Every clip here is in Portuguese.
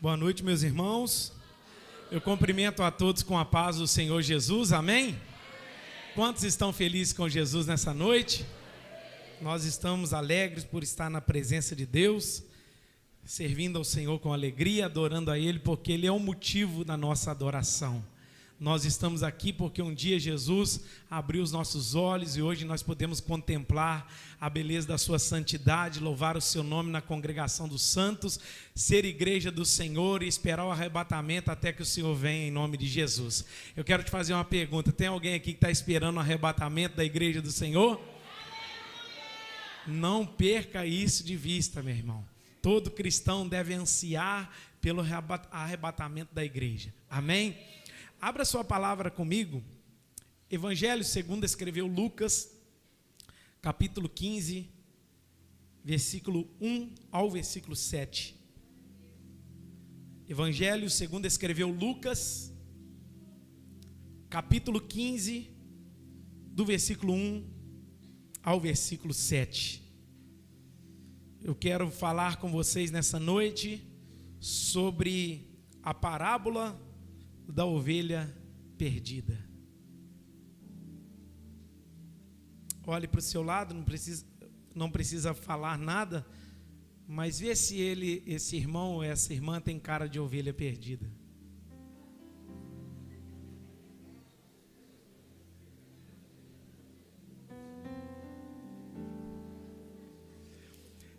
Boa noite, meus irmãos. Eu cumprimento a todos com a paz do Senhor Jesus, amém? Quantos estão felizes com Jesus nessa noite? Nós estamos alegres por estar na presença de Deus, servindo ao Senhor com alegria, adorando a Ele, porque Ele é o motivo da nossa adoração. Nós estamos aqui porque um dia Jesus abriu os nossos olhos e hoje nós podemos contemplar a beleza da sua santidade, louvar o seu nome na congregação dos santos, ser igreja do Senhor e esperar o arrebatamento até que o Senhor venha em nome de Jesus. Eu quero te fazer uma pergunta: tem alguém aqui que está esperando o arrebatamento da igreja do Senhor? Não perca isso de vista, meu irmão. Todo cristão deve ansiar pelo arrebatamento da igreja, amém? Abra sua palavra comigo, Evangelho segundo escreveu Lucas, capítulo 15, versículo 1 ao versículo 7. Evangelho segundo escreveu Lucas, capítulo 15, do versículo 1 ao versículo 7. Eu quero falar com vocês nessa noite sobre a parábola da ovelha perdida. Olhe para o seu lado, não precisa falar nada, mas vê se esse irmão ou essa irmã tem cara de ovelha perdida.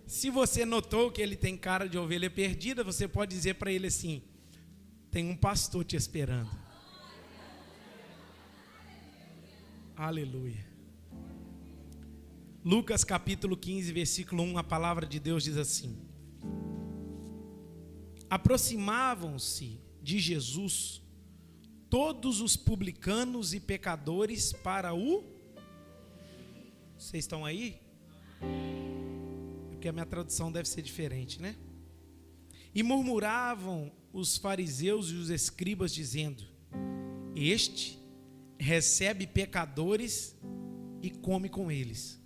Se você notou que ele tem cara de ovelha perdida, você pode dizer para ele assim: tem um pastor te esperando. Aleluia. Lucas capítulo 15, versículo 1, a palavra de Deus diz assim: aproximavam-se de Jesus todos os publicanos e pecadores para o... Vocês estão aí? Porque a minha tradução deve ser diferente, né? E murmuravam os fariseus e os escribas, dizendo: este recebe pecadores e come com eles.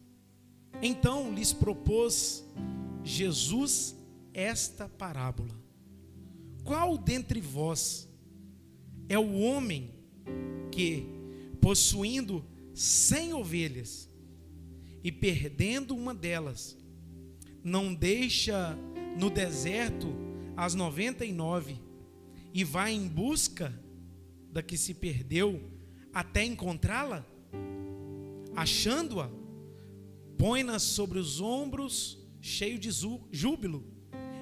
Então lhes propôs Jesus esta parábola: qual dentre vós é o homem que, possuindo 100 ovelhas e perdendo uma delas, não deixa no deserto as 99 e vai em busca da que se perdeu até encontrá-la? Achando-a, põe-na sobre os ombros, cheio de júbilo,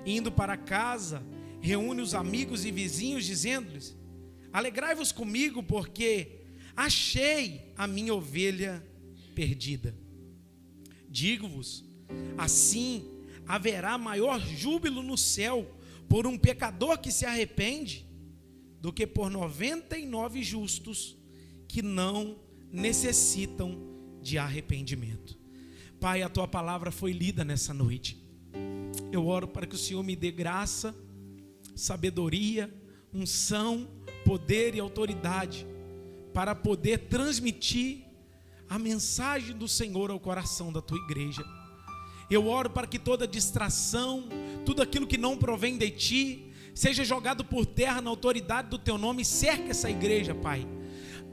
indo para casa, reúne os amigos e vizinhos, dizendo-lhes: alegrai-vos comigo, porque achei a minha ovelha perdida. Digo-vos, assim haverá maior júbilo no céu por um pecador que se arrepende, do que por 99 justos que não necessitam de arrependimento. Pai, a tua palavra foi lida nessa noite. Eu oro para que o Senhor me dê graça, sabedoria, unção, poder e autoridade para poder transmitir a mensagem do Senhor ao coração da tua igreja. Eu oro para que toda distração, tudo aquilo que não provém de ti, seja jogado por terra na autoridade do teu nome. Cerca essa igreja, Pai.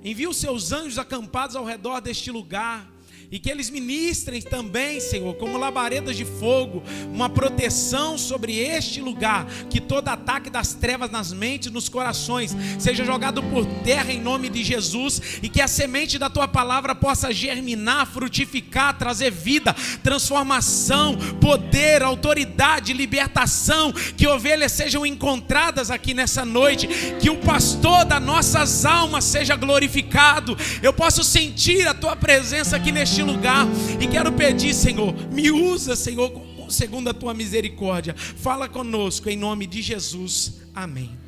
Envia os seus anjos acampados ao redor deste lugar, e que eles ministrem também, Senhor, como labaredas de fogo, uma proteção sobre este lugar. Que todo ataque das trevas nas mentes, nos corações, seja jogado por terra em nome de Jesus, e que a semente da tua palavra possa germinar, frutificar, trazer vida, transformação, poder, autoridade, libertação. Que ovelhas sejam encontradas aqui nessa noite, que o pastor das nossas almas seja glorificado. Eu posso sentir a tua presença aqui neste lugar, e quero pedir, Senhor, me usa, Senhor, segundo a tua misericórdia. Fala conosco em nome de Jesus, amém.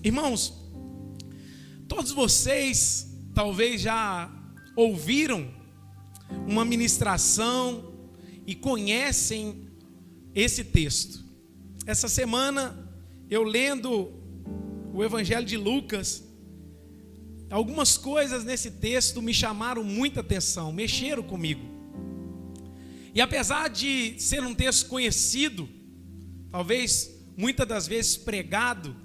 Irmãos, todos vocês talvez já ouviram uma ministração e conhecem esse texto. Essa semana, eu lendo o Evangelho de Lucas, algumas coisas nesse texto me chamaram muita atenção, mexeram comigo. E apesar de ser um texto conhecido, talvez muitas das vezes pregado,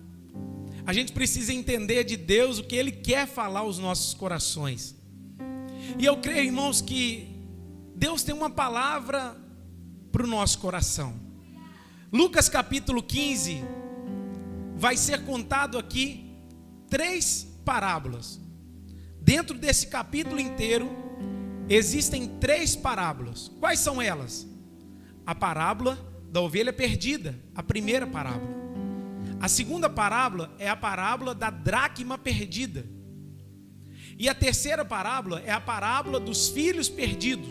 a gente precisa entender de Deus o que Ele quer falar aos nossos corações. E eu creio, irmãos, que Deus tem uma palavra para o nosso coração. Lucas capítulo 15, vai ser contado aqui 3 parábolas. Dentro desse capítulo inteiro, existem 3 parábolas. Quais são elas? A parábola da ovelha perdida, a primeira parábola. A segunda parábola é a parábola da dracma perdida. E a terceira parábola é a parábola dos filhos perdidos,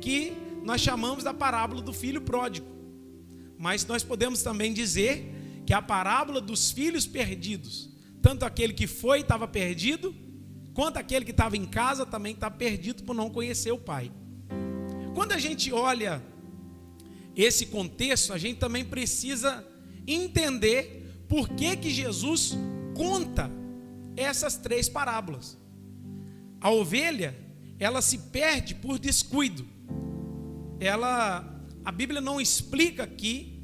que nós chamamos da parábola do filho pródigo. Mas nós podemos também dizer que a parábola dos filhos perdidos, tanto aquele que foi e estava perdido, quanto aquele que estava em casa também está perdido por não conhecer o Pai. Quando a gente olha esse contexto, a gente também precisa entender por que que conta essas 3 parábolas. A ovelha, ela se perde por descuido. A Bíblia não explica aqui,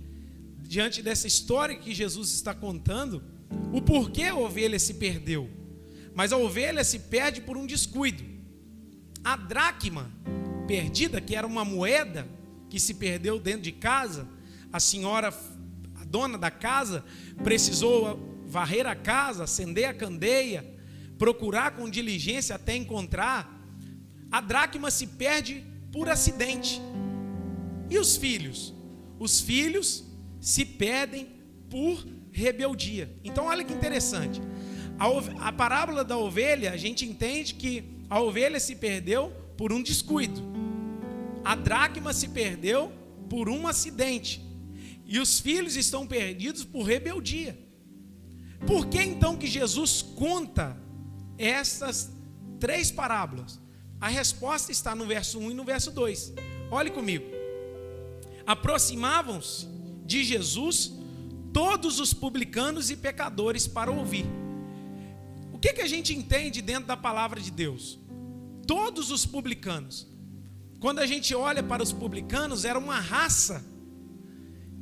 diante dessa história que Jesus está contando, o porquê a ovelha se perdeu. Mas a ovelha se perde por um descuido. A dracma perdida, que era uma moeda que se perdeu dentro de casa, a dona da casa, precisou varrer a casa, acender a candeia, procurar com diligência até encontrar. A dracma se perde por acidente. E os filhos? Os filhos se perdem por rebeldia. Então olha que interessante. A parábola da ovelha, a gente entende que a ovelha se perdeu por um descuido. A dracma se perdeu por um acidente. E os filhos estão perdidos por rebeldia. Por que então que Jesus conta essas 3 parábolas? A resposta está no verso 1 e no verso 2. Olhe comigo. Aproximavam-se de Jesus todos os publicanos e pecadores para ouvir. O que a gente entende dentro da palavra de Deus? Todos os publicanos. Quando a gente olha para os publicanos, era uma raça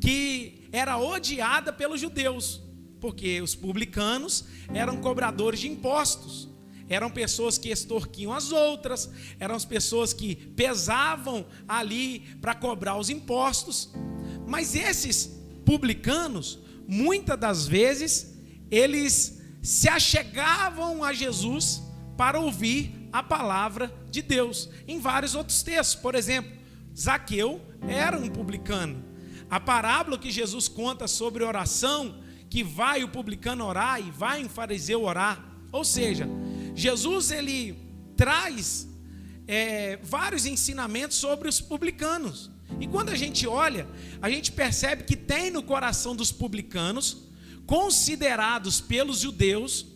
que era odiada pelos judeus, porque os publicanos eram cobradores de impostos, eram pessoas que extorquiam as outras, eram as pessoas que pesavam ali para cobrar os impostos. Mas esses publicanos, muitas das vezes, eles se achegavam a Jesus para ouvir a palavra de Deus. Em vários outros textos, por exemplo, Zaqueu era um publicano. A parábola que Jesus conta sobre oração, que vai o publicano orar e vai um fariseu orar. Ou seja, Jesus ele traz vários ensinamentos sobre os publicanos. E quando a gente olha, a gente percebe que tem no coração dos publicanos, considerados pelos judeus,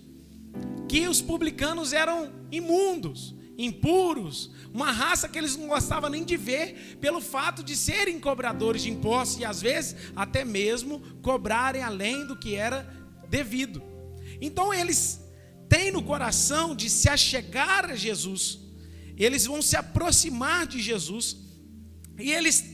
que os publicanos eram imundos, impuros, uma raça que eles não gostavam nem de ver, pelo fato de serem cobradores de impostos e às vezes até mesmo cobrarem além do que era devido. Então eles têm no coração de se achegar a Jesus, eles vão se aproximar de Jesus e eles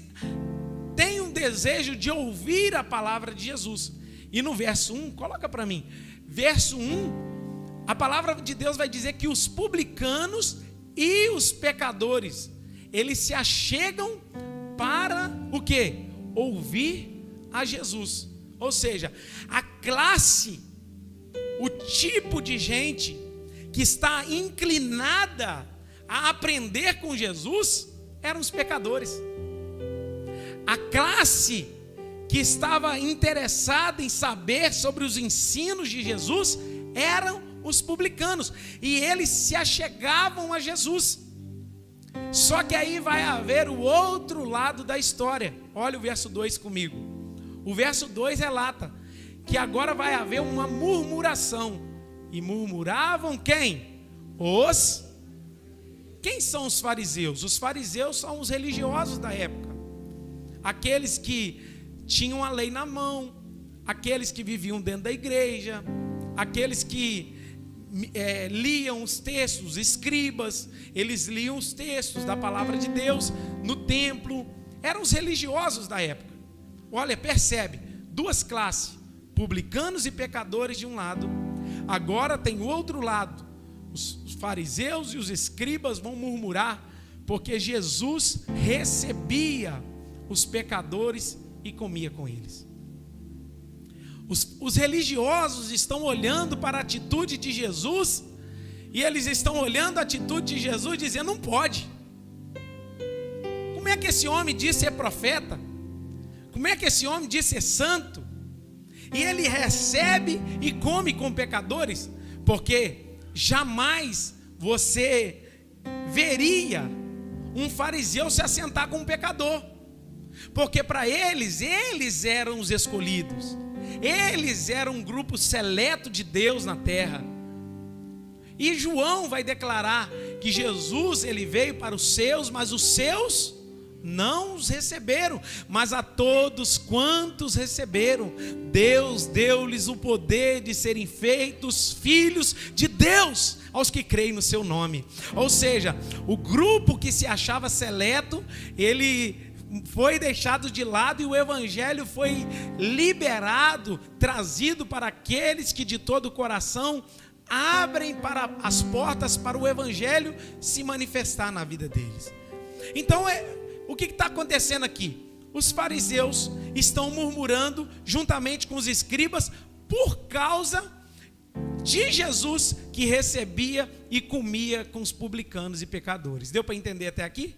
têm um desejo de ouvir a palavra de Jesus. E no verso 1, coloca para mim, verso 1, a palavra de Deus vai dizer que os publicanos e os pecadores, eles se achegam para o quê? Ouvir a Jesus. Ou seja, a classe, o tipo de gente que está inclinada a aprender com Jesus eram os pecadores. A classe que estava interessada em saber sobre os ensinos de Jesus eram os publicanos, e eles se achegavam a Jesus. Só que aí vai haver o outro lado da história. Olha o verso 2 comigo. O verso 2 relata que agora vai haver uma murmuração. E murmuravam quem? Quem são os fariseus? Os fariseus são os religiosos da época, aqueles que tinham a lei na mão, aqueles que viviam dentro da igreja, aqueles que liam os textos, escribas, eles liam os textos da palavra de Deus no templo, eram os religiosos da época. Olha, percebe, duas classes, publicanos e pecadores de um lado. Agora tem o outro lado, os fariseus e os escribas vão murmurar, porque Jesus recebia os pecadores e comia com eles. Os religiosos estão olhando para a atitude de Jesus, e eles estão olhando a atitude de Jesus dizendo: não pode. Como é que esse homem diz ser profeta? Como é que esse homem diz ser santo? E ele recebe e come com pecadores? Porque jamais você veria um fariseu se assentar com um pecador. Porque para eles eram os escolhidos. Eles eram um grupo seleto de Deus na terra. E João vai declarar que Jesus, ele veio para os seus, mas os seus não os receberam. Mas a todos quantos receberam, Deus deu-lhes o poder de serem feitos filhos de Deus, aos que creem no seu nome. Ou seja, o grupo que se achava seleto, ele foi deixado de lado, e o evangelho foi liberado, trazido para aqueles que de todo o coração abrem para as portas para o evangelho se manifestar na vida deles. Então, o que está acontecendo aqui? Os fariseus estão murmurando juntamente com os escribas por causa de Jesus, que recebia e comia com os publicanos e pecadores. Deu para entender até aqui?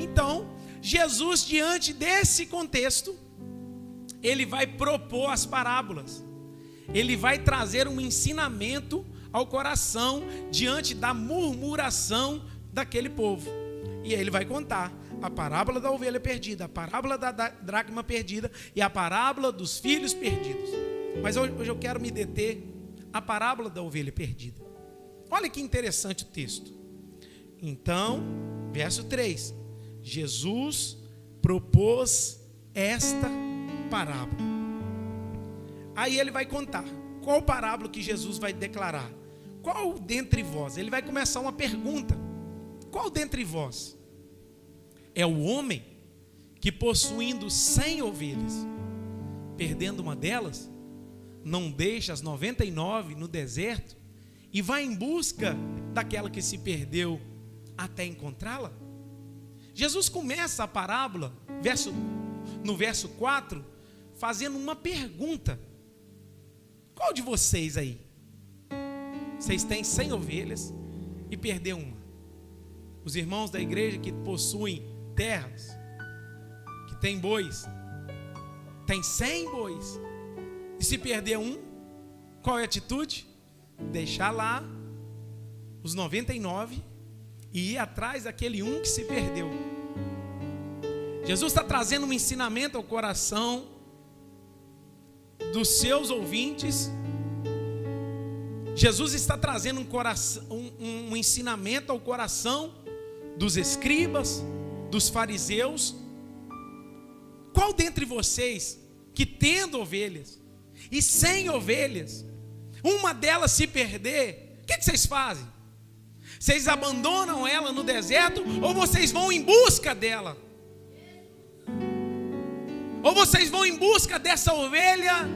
Então, Jesus, diante desse contexto, ele vai propor as parábolas. Ele vai trazer um ensinamento ao coração diante da murmuração daquele povo. E aí ele vai contar a parábola da ovelha perdida, a parábola da dracma perdida e a parábola dos filhos perdidos. Mas hoje eu quero me deter a parábola da ovelha perdida. Olha que interessante o texto. Então, verso 3. Jesus propôs esta parábola. Aí ele vai contar. Qual parábola que Jesus vai declarar? Qual dentre vós? Ele vai começar uma pergunta. Qual dentre vós é o homem que, possuindo 100 ovelhas, perdendo uma delas, não deixa as 99 no deserto e vai em busca daquela que se perdeu até encontrá-la? Jesus começa a parábola, no verso 4, fazendo uma pergunta. Qual de vocês aí? Vocês têm 100 ovelhas e perdeu uma. Os irmãos da igreja que possuem terras, que tem bois, tem 100 bois, e se perder um, qual é a atitude? Deixar lá os 99 e ir atrás daquele um que se perdeu. Jesus está trazendo um ensinamento ao coração dos seus ouvintes. Jesus está trazendo um ensinamento ao coração dos escribas, dos fariseus. Qual dentre vocês que, tendo ovelhas e 100 ovelhas, uma delas se perder, o que vocês fazem? Vocês abandonam ela no deserto ou vocês vão em busca dela? Ou vocês vão em busca dessa ovelha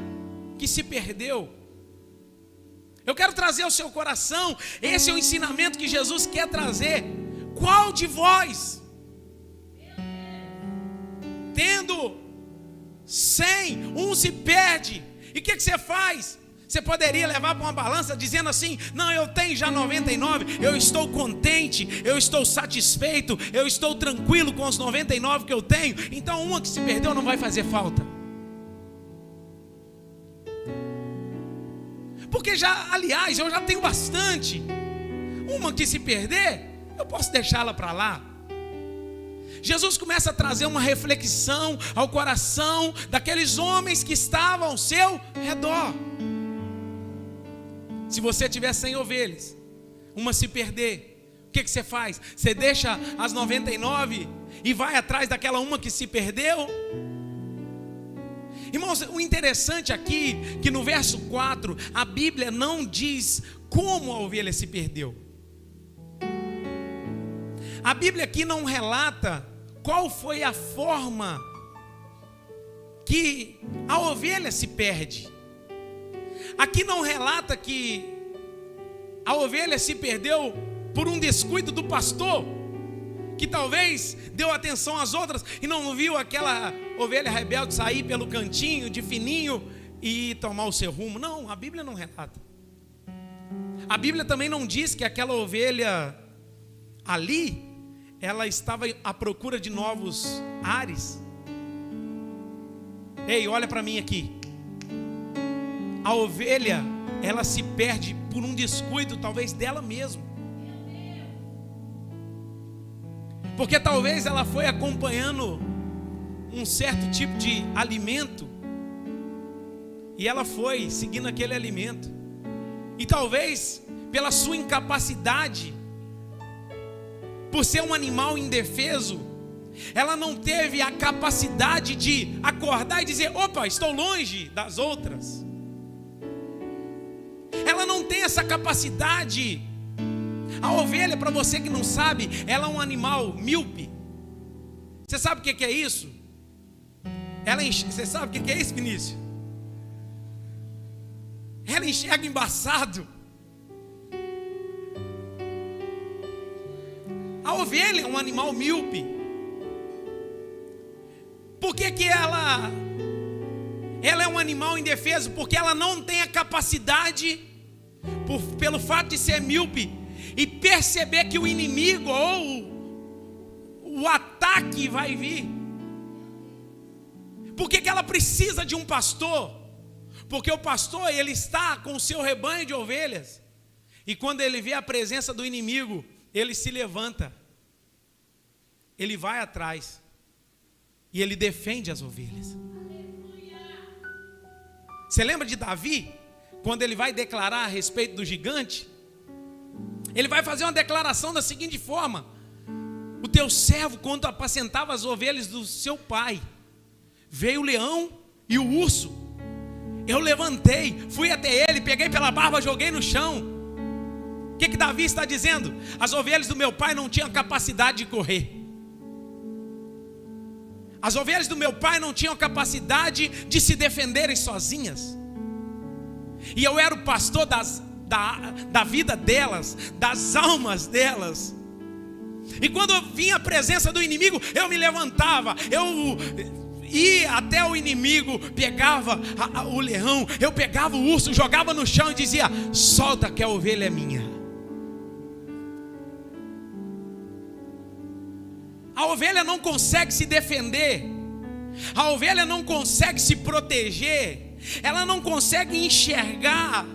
que se perdeu? Eu quero trazer ao seu coração, esse é o ensinamento que Jesus quer trazer. Qual de vós, tendo 100, um se perde, e o que você faz? Você poderia levar para uma balança dizendo assim: não, eu tenho já 99, eu estou contente, eu estou satisfeito, eu estou tranquilo com os 99 que eu tenho, então uma que se perdeu não vai fazer falta. Porque aliás, eu já tenho bastante. Uma que se perder, eu posso deixá-la para lá. Jesus começa a trazer uma reflexão ao coração daqueles homens que estavam ao seu redor. Se você tiver 100 ovelhas, uma se perder, o que você faz? Você deixa as 99 e vai atrás daquela uma que se perdeu? Irmãos, o interessante aqui, que no verso 4, a Bíblia não diz como a ovelha se perdeu. A Bíblia aqui não relata qual foi a forma que a ovelha se perde. Aqui não relata que a ovelha se perdeu por um descuido do pastor, que talvez deu atenção às outras e não viu aquela ovelha rebelde sair pelo cantinho de fininho e tomar o seu rumo. Não, a Bíblia não relata. A Bíblia também não diz que aquela ovelha ali, ela estava à procura de novos ares. Ei, olha para mim aqui. A ovelha, ela se perde por um descuido talvez dela mesma. Porque talvez ela foi acompanhando um certo tipo de alimento e ela foi seguindo aquele alimento. E talvez pela sua incapacidade, por ser um animal indefeso, ela não teve a capacidade de acordar e dizer: opa, estou longe das outras. Ela não tem essa capacidade. A ovelha, para você que não sabe, ela é um animal míope. Você sabe o que é isso? Você sabe o que é isso, Vinícius? Ela enxerga embaçado. A ovelha é um animal míope. Por que ela é um animal indefeso? Porque ela não tem a capacidade, pelo fato de ser míope, e perceber que o inimigo ou o ataque vai vir. Por que ela precisa de um pastor? Porque o pastor, ele está com o seu rebanho de ovelhas, e quando ele vê a presença do inimigo, ele se levanta, ele vai atrás e ele defende as ovelhas. Você lembra de Davi? Quando ele vai declarar a respeito do gigante, ele vai fazer uma declaração da seguinte forma: o teu servo, quando apacentava as ovelhas do seu pai, veio o leão e o urso. Eu levantei, fui até ele, peguei pela barba, joguei no chão. O que Davi está dizendo? As ovelhas do meu pai não tinham capacidade de correr. As ovelhas do meu pai não tinham capacidade de se defenderem sozinhas. E eu era o pastor da vida delas, das almas delas. E quando vinha a presença do inimigo, eu me levantava, eu ia até o inimigo, pegava o leão, eu pegava o urso, jogava no chão e dizia: solta que a ovelha é minha. A ovelha não consegue se defender, a ovelha não consegue se proteger, ela não consegue enxergar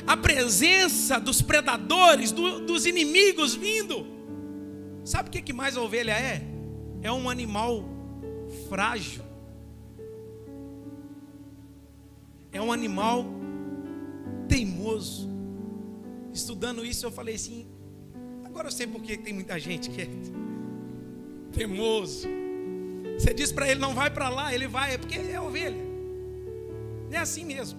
a presença dos predadores, dos inimigos vindo. Sabe o que mais a ovelha é? É um animal frágil. É um animal teimoso. Estudando isso eu falei assim: agora eu sei por que tem muita gente que é teimoso. Você diz para ele: não vai para lá, ele vai, é porque ele é ovelha. É assim mesmo.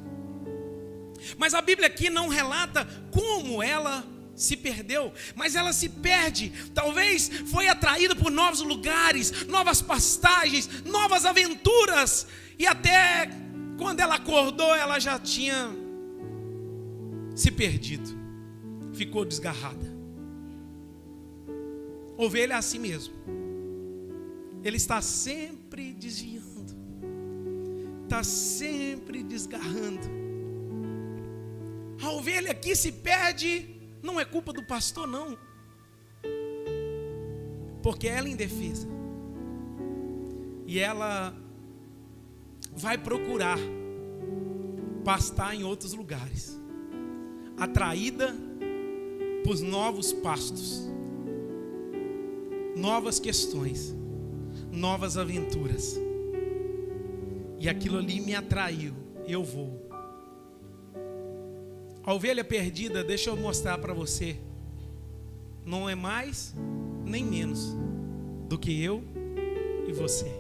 Mas a Bíblia aqui não relata como ela se perdeu, mas ela se perde. Talvez foi atraída por novos lugares, novas pastagens, novas aventuras, e até quando ela acordou, ela já tinha se perdido, ficou desgarrada. Ovelha é assim mesmo. Ele está sempre desviando, está sempre desgarrando. A ovelha que se perde não é culpa do pastor, não, porque ela é indefesa e ela vai procurar pastar em outros lugares, atraída por novos pastos, novas questões, novas aventuras. E aquilo ali me atraiu, eu vou. A ovelha perdida, deixa eu mostrar para você, não é mais nem menos do que eu e você.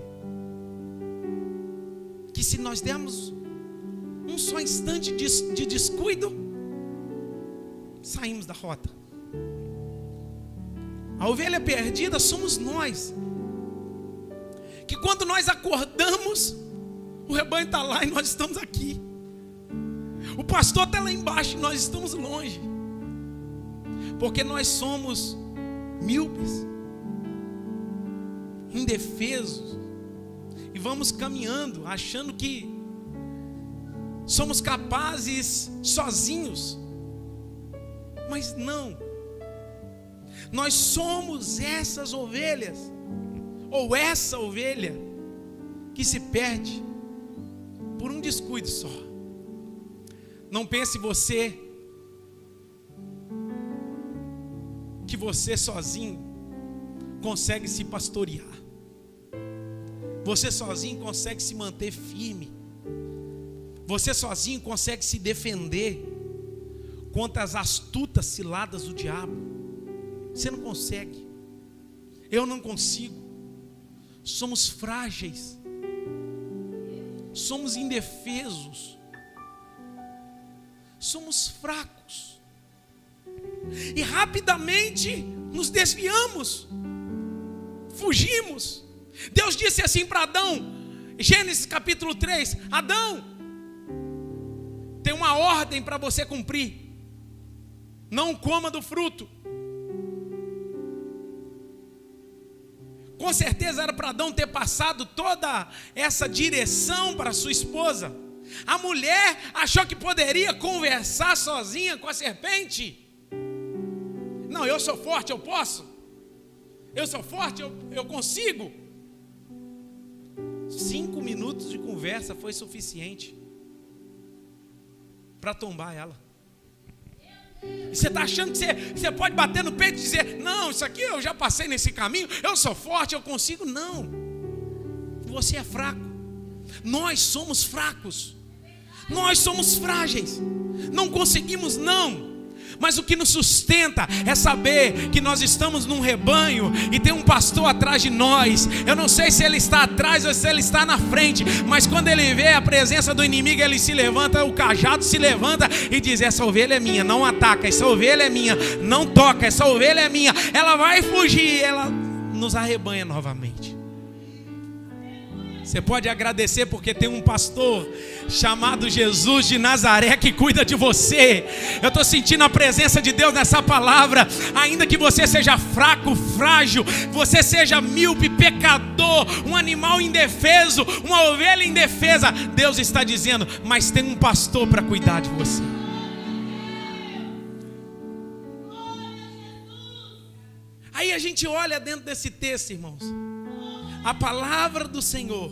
Que se nós dermos um só instante de descuido, saímos da rota. A ovelha perdida somos nós, que quando nós acordamos, O rebanho está lá e nós estamos aqui. O pastor está lá embaixo e nós estamos longe. Porque nós somos míopes, indefesos, e vamos caminhando achando que somos capazes sozinhos. Mas não. Nós somos essas ovelhas, ou essa ovelha que se perde por um descuido só. Não pense que você sozinho consegue se pastorear. Você sozinho consegue se manter firme. Você sozinho consegue se defender contra as astutas ciladas do diabo. Você não consegue. Eu não consigo. Somos frágeis. Somos indefesos. Somos fracos. E rapidamente nos desviamos. Fugimos. Deus disse assim para Adão, Gênesis capítulo 3, Adão, tem uma ordem para você cumprir. Não coma do fruto. Com certeza era para Adão ter passado toda essa direção para sua esposa. A mulher achou que poderia conversar sozinha com a serpente. Não, eu sou forte, eu posso. Eu sou forte, eu consigo. 5 minutos de conversa foi suficiente para tombar ela. E você está achando que você pode bater no peito e dizer: não, isso aqui eu já passei nesse caminho, eu sou forte, eu consigo. Não, você é fraco. Nós somos fracos. Nós somos frágeis. Não conseguimos não. Mas o que nos sustenta é saber que nós estamos num rebanho e tem um pastor atrás de nós. Eu não sei se ele está atrás ou se ele está na frente, mas quando ele vê a presença do inimigo, ele se levanta, o cajado se levanta e diz: essa ovelha é minha, não ataca. Essa ovelha é minha, não toca. Essa ovelha é minha, ela vai fugir. Ela nos arrebanha novamente. Você pode agradecer porque tem um pastor chamado Jesus de Nazaré que cuida de você. Eu estou sentindo a presença de Deus nessa palavra. Ainda que você seja fraco, frágil, você seja míope, pecador, um animal indefeso, uma ovelha indefesa, Deus está dizendo: mas tem um pastor para cuidar de você. Aí a gente olha dentro desse texto, irmãos, a palavra do Senhor,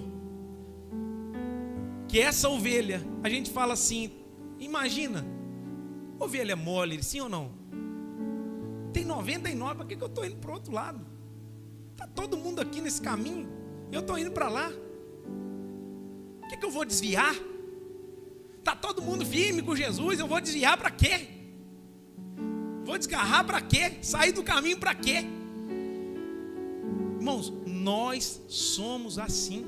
que essa ovelha, a gente fala assim, imagina, ovelha mole, sim ou não? Tem 99, para que eu estou indo para o outro lado? Está todo mundo aqui nesse caminho, eu estou indo para lá. O que eu vou desviar? Está todo mundo firme com Jesus, eu vou desviar para quê? Vou desgarrar para quê? Sair do caminho para quê? Irmãos, nós somos assim.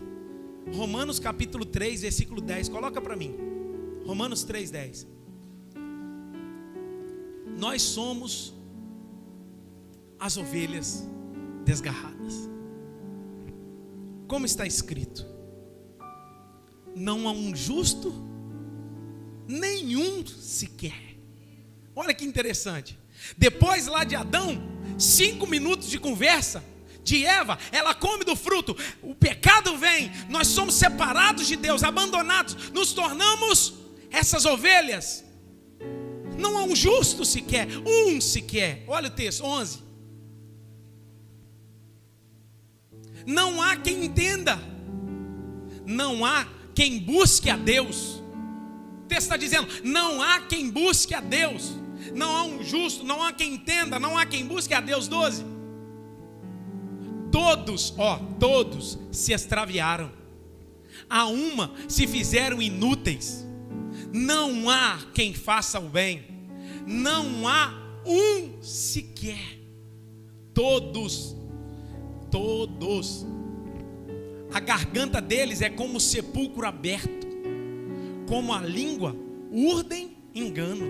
Romanos capítulo 3, versículo 10, coloca para mim. Romanos 3, 10. Nós somos as ovelhas desgarradas. Como está escrito: não há um justo, nenhum sequer. Olha que interessante. Depois lá de Adão, 5 minutos de conversa, de Eva, ela come do fruto, o pecado vem, nós somos separados de Deus, abandonados, nos tornamos essas ovelhas. Não há um justo sequer, um sequer. Olha o texto, 11. Não há quem entenda, não há quem busque a Deus. O texto está dizendo: não há quem busque a Deus. Não há um justo, não há quem entenda, não há quem busque a Deus. 12. Todos se extraviaram, a uma se fizeram inúteis. Não há quem faça o bem, não há um sequer. Todos, a garganta deles é como sepulcro aberto, como a língua urdem engano,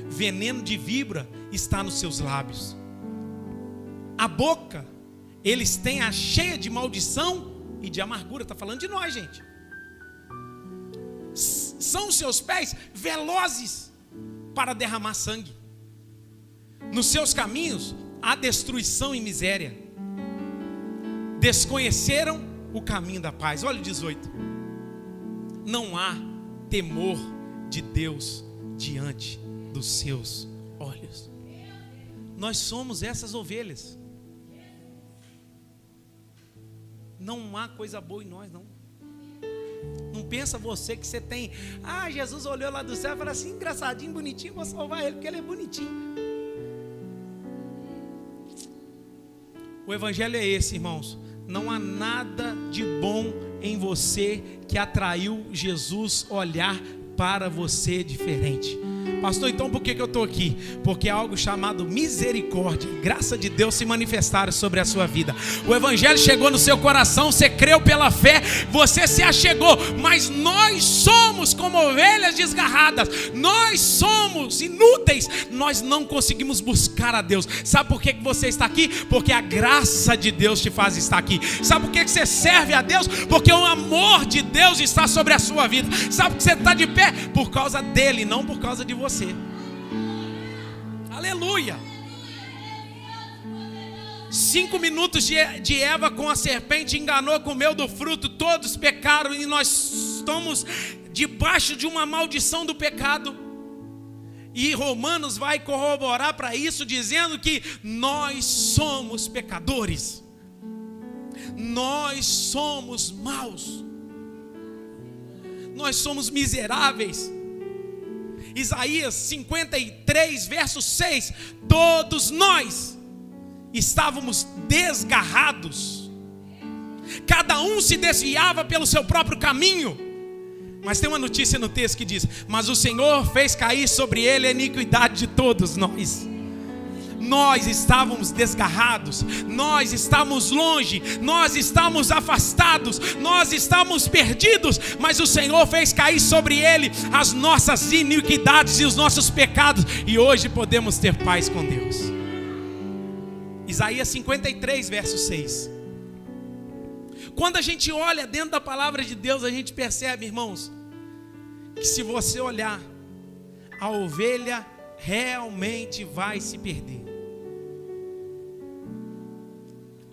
veneno de víbora está nos seus lábios. A boca eles têm a cheia de maldição e de amargura. Está falando de nós, gente. São os seus pés velozes para derramar sangue. Nos seus caminhos há destruição e miséria. Desconheceram o caminho da paz. Olha o 18. Não há temor de Deus diante dos seus olhos. Nós somos essas ovelhas. Não há coisa boa em nós, não. Não pensa você que você tem. Jesus olhou lá do céu e falou assim: engraçadinho, bonitinho, vou salvar ele porque ele é bonitinho. O evangelho é esse, irmãos. Não há nada de bom em você que atraiu Jesus olhar para você diferente. Pastor, então por que eu estou aqui? Porque é algo chamado misericórdia, graça de Deus se manifestaram sobre a sua vida. O evangelho chegou no seu coração, você creu pela fé, você se achegou. Mas nós somos como ovelhas desgarradas, nós somos inúteis, nós não conseguimos buscar a Deus. Sabe por que você está aqui? Porque a graça de Deus te faz estar aqui. Sabe por que você serve a Deus? Porque o amor de Deus está sobre a sua vida. Sabe por que você está de pé? Por causa dele, não por causa de você. Aleluia. 5 minutos de Eva com a serpente, enganou, comeu do fruto, todos pecaram e nós estamos debaixo de uma maldição do pecado. E Romanos vai corroborar para isso, dizendo que nós somos pecadores, nós somos maus, nós somos miseráveis. Isaías 53, verso 6, todos nós estávamos desgarrados, cada um se desviava pelo seu próprio caminho. Mas tem uma notícia no texto que diz: mas o Senhor fez cair sobre ele a iniquidade de todos nós. Nós estávamos desgarrados, nós estávamos longe, nós estávamos afastados, nós estávamos perdidos, mas o Senhor fez cair sobre ele as nossas iniquidades e os nossos pecados, e hoje podemos ter paz com Deus. Isaías 53, verso 6. Quando a gente olha dentro da palavra de Deus, a gente percebe, irmãos, que se você olhar, a ovelha realmente vai se perder.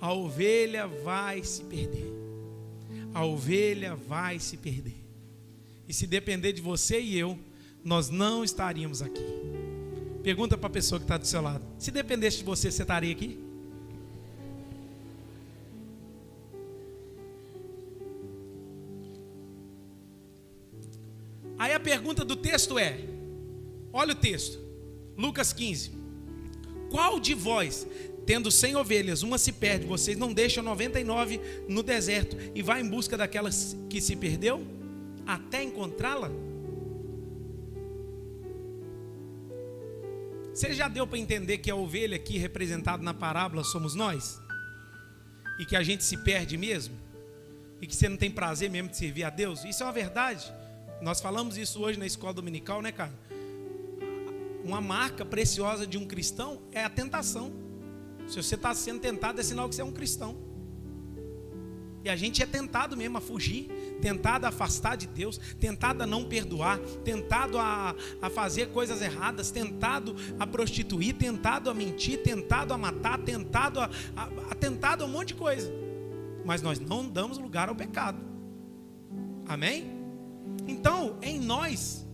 A ovelha vai se perder. A ovelha vai se perder. E se depender de você e eu, nós não estaríamos aqui. Pergunta para a pessoa que está do seu lado: se dependesse de você, você estaria aqui? Aí a pergunta do texto é, olha o texto, Lucas 15. Qual de vós, tendo 100 ovelhas, uma se perde, vocês não deixam 99 no deserto e vai em busca daquela que se perdeu, até encontrá-la? Você já deu para entender que a ovelha aqui representada na parábola somos nós? E que a gente se perde mesmo? E que você não tem prazer mesmo de servir a Deus? Isso é uma verdade. Nós falamos isso hoje na escola dominical, né, cara? Uma marca preciosa de um cristão é a tentação. Se você está sendo tentado, é sinal que você é um cristão. E a gente é tentado mesmo a fugir, tentado a afastar de Deus, tentado a não perdoar, tentado a fazer coisas erradas, tentado a prostituir, tentado a mentir, tentado a matar, tentado a um monte de coisa. Mas nós não damos lugar ao pecado. Amém? Então, em nós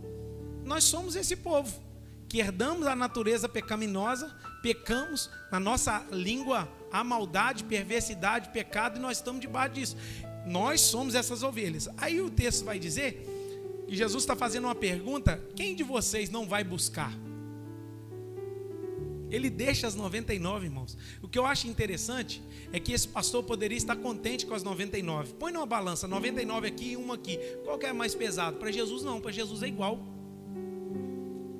somos esse povo que herdamos a natureza pecaminosa, pecamos, na nossa língua há maldade, perversidade, pecado, e nós estamos debaixo disso. Nós somos essas ovelhas. Aí o texto vai dizer que Jesus está fazendo uma pergunta: quem de vocês não vai buscar? Ele deixa as 99, irmãos. O que eu acho interessante é que esse pastor poderia estar contente com as 99. Põe numa balança, 99 aqui e uma aqui. Qual que é mais pesado? Para Jesus não, para Jesus é igual.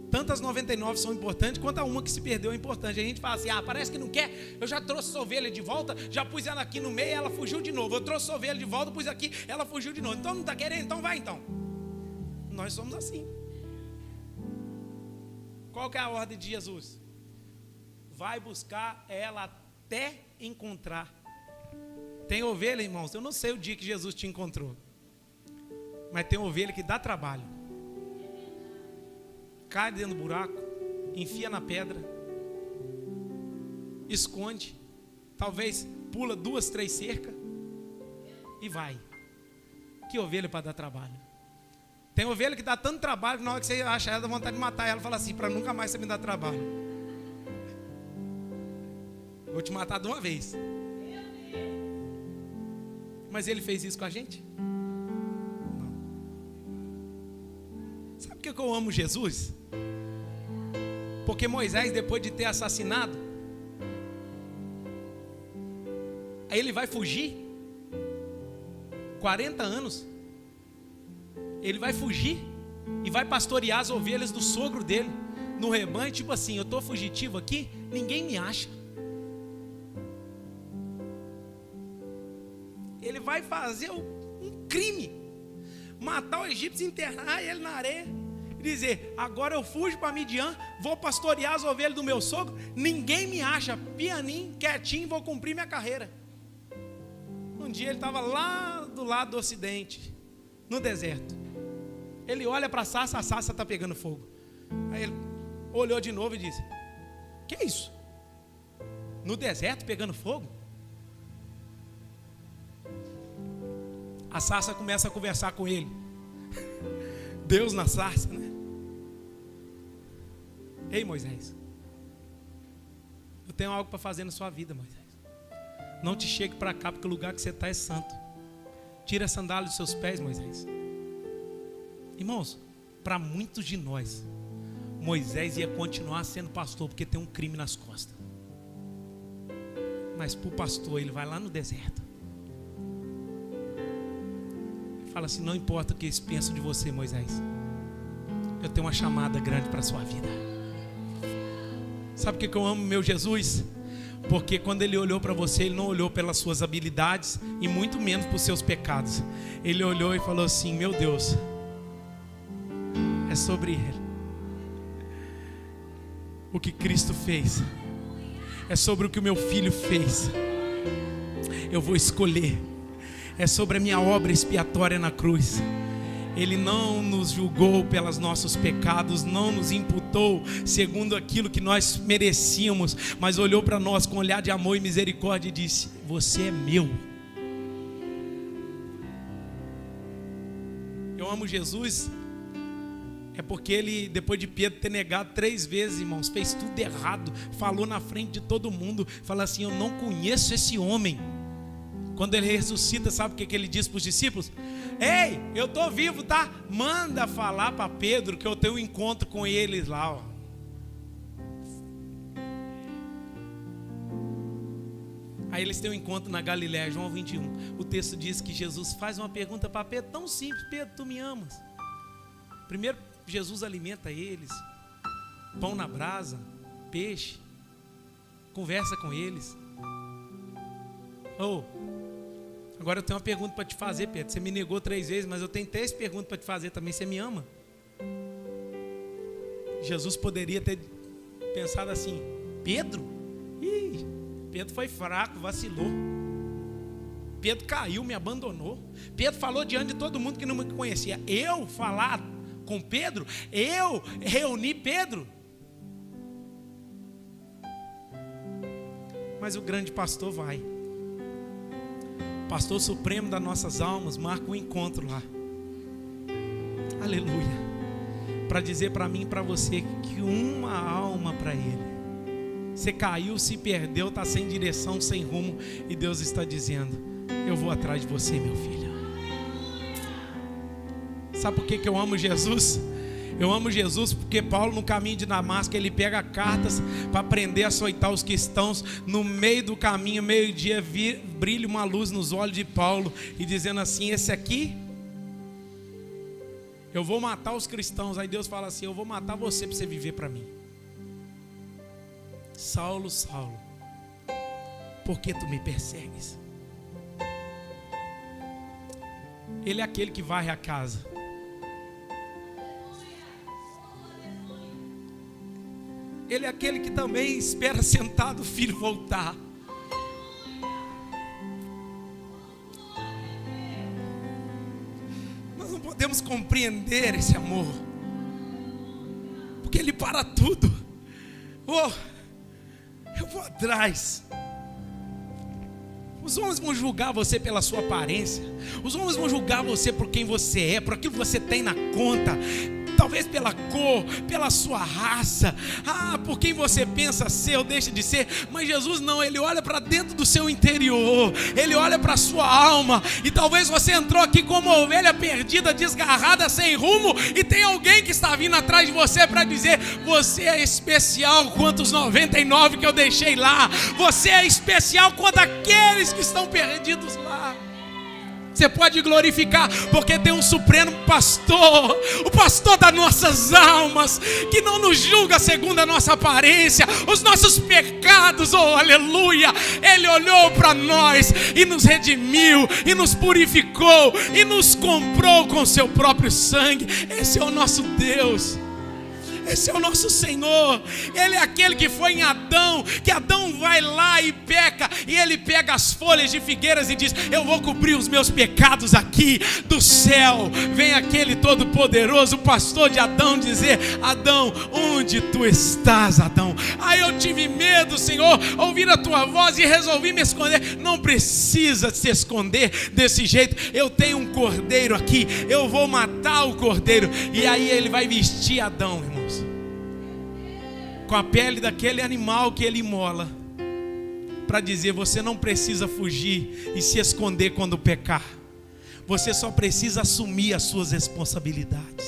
Tanto as 99 são importantes, quanto a uma que se perdeu é importante. A gente fala assim: parece que não quer, eu já trouxe essa ovelha de volta, já pus ela aqui no meio, ela fugiu de novo. Eu trouxe a ovelha de volta, pus aqui, ela fugiu de novo. Então não está querendo? Então vai então. Nós somos assim. Qual que é a ordem de Jesus? Vai buscar ela até encontrar. Tem ovelha, irmãos, eu não sei o dia que Jesus te encontrou, mas tem ovelha que dá trabalho. cai dentro do buraco, enfia na pedra, esconde, talvez pula 2, 3 cercas e vai. Que ovelha para dar trabalho. Tem ovelha que dá tanto trabalho que na hora que você acha ela, dá vontade de matar ela, fala assim, para nunca mais você me dar trabalho. Vou te matar de uma vez. Mas ele fez isso com a gente? Não. Sabe por que eu amo Jesus? Porque Moisés, depois de ter assassinado, aí ele vai fugir 40 anos. Ele vai fugir e vai pastorear as ovelhas do sogro dele no rebanho, tipo assim, eu estou fugitivo aqui, ninguém me acha. Ele vai fazer um crime, matar o egípcio, enterrar ele na areia e dizer, agora eu fujo para Midian, vou pastorear as ovelhas do meu sogro, ninguém me acha, pianinho, quietinho, vou cumprir minha carreira. Um dia ele estava lá do lado do ocidente, no deserto. Ele olha para a sarça está pegando fogo. Aí ele olhou de novo e disse, que é isso? No deserto pegando fogo? A sarça começa a conversar com ele. Deus na sarça, né? Ei, Moisés, eu tenho algo para fazer na sua vida, Moisés. Não te chegue para cá, porque o lugar que você está é santo. Tira a sandália dos seus pés, Moisés. Irmãos, para muitos de nós, Moisés ia continuar sendo pastor, porque tem um crime nas costas. Mas para o pastor, ele vai lá no deserto. Fala assim, não importa o que eles pensam de você, Moisés, eu tenho uma chamada grande para a sua vida. Sabe por que eu amo meu Jesus? Porque quando ele olhou para você, ele não olhou pelas suas habilidades e muito menos por seus pecados. Ele olhou e falou assim, meu Deus, é sobre ele. O que Cristo fez é sobre o que o meu filho fez. Eu vou escolher. É sobre a minha obra expiatória na cruz. Ele não nos julgou pelos nossos pecados, não nos imputou segundo aquilo que nós merecíamos, mas olhou para nós com um olhar de amor e misericórdia e disse, você é meu. Eu amo Jesus, é porque ele, depois de Pedro ter negado 3 vezes, irmãos, fez tudo errado, falou na frente de todo mundo, falou assim, eu não conheço esse homem. Quando ele ressuscita, sabe o que ele diz para os discípulos? Ei, eu estou vivo, tá? Manda falar para Pedro que eu tenho um encontro com eles lá, ó. Aí eles têm um encontro na Galiléia, João 21. O texto diz que Jesus faz uma pergunta para Pedro, tão simples, Pedro, tu me amas? Primeiro Jesus alimenta eles, pão na brasa, peixe, conversa com eles. Agora eu tenho uma pergunta para te fazer, Pedro. Você me negou 3 vezes, mas eu tenho 3 perguntas para te fazer também. Você me ama? Jesus poderia ter pensado assim, Pedro? Pedro foi fraco, vacilou. Pedro caiu, me abandonou. Pedro falou diante de todo mundo que não me conhecia. Eu falar com Pedro? Eu reuni Pedro? Mas o grande pastor vai. Pastor supremo das nossas almas marca um encontro lá. Aleluia. Para dizer para mim e para você que uma alma para ele. Você caiu, se perdeu, está sem direção, sem rumo, e Deus está dizendo, eu vou atrás de você, meu filho. Sabe por que eu amo Jesus? Eu amo Jesus porque Paulo, no caminho de Damasco, ele pega cartas para aprender a açoitar os cristãos. No meio do caminho, meio-dia, brilha uma luz nos olhos de Paulo e dizendo assim, esse aqui, eu vou matar os cristãos. Aí Deus fala assim, eu vou matar você para você viver para mim. Saulo, Saulo, por que tu me persegues? Ele é aquele que varre a casa. Ele é aquele que também espera sentado o filho voltar. Nós não podemos compreender esse amor, Ele para tudo. Oh, eu vou atrás. Os homens vão julgar você pela sua aparência. Os homens vão julgar você por quem você é, por aquilo que você tem na conta. Talvez pela cor, pela sua raça, por quem você pensa ser ou deixa de ser. Mas Jesus não, Ele olha para dentro do seu interior, Ele olha para a sua alma. E talvez você entrou aqui como uma ovelha perdida, desgarrada, sem rumo, e tem alguém que está vindo atrás de você para dizer: você é especial quanto os 99 que eu deixei lá. Você é especial quanto aqueles que estão perdidos lá. Você pode glorificar, porque tem um supremo pastor, o pastor das nossas almas, que não nos julga segundo a nossa aparência, os nossos pecados, oh aleluia. Ele olhou para nós e nos redimiu, e nos purificou, e nos comprou com seu próprio sangue. Esse é o nosso Deus. Esse é o nosso Senhor. Ele é aquele que foi em Adão, que Adão vai lá e peca, e ele pega as folhas de figueiras e diz: eu vou cobrir os meus pecados aqui. Do céu vem aquele todo poderoso, o pastor de Adão, dizer: Adão, onde tu estás, Adão? Aí eu tive medo, Senhor, ouvir a tua voz e resolvi me esconder. Não precisa se esconder desse jeito. Eu tenho um cordeiro aqui, eu vou matar o cordeiro. E aí ele vai vestir Adão, irmãos, com a pele daquele animal que ele imola, para dizer: você não precisa fugir e se esconder quando pecar. Você só precisa assumir as suas responsabilidades.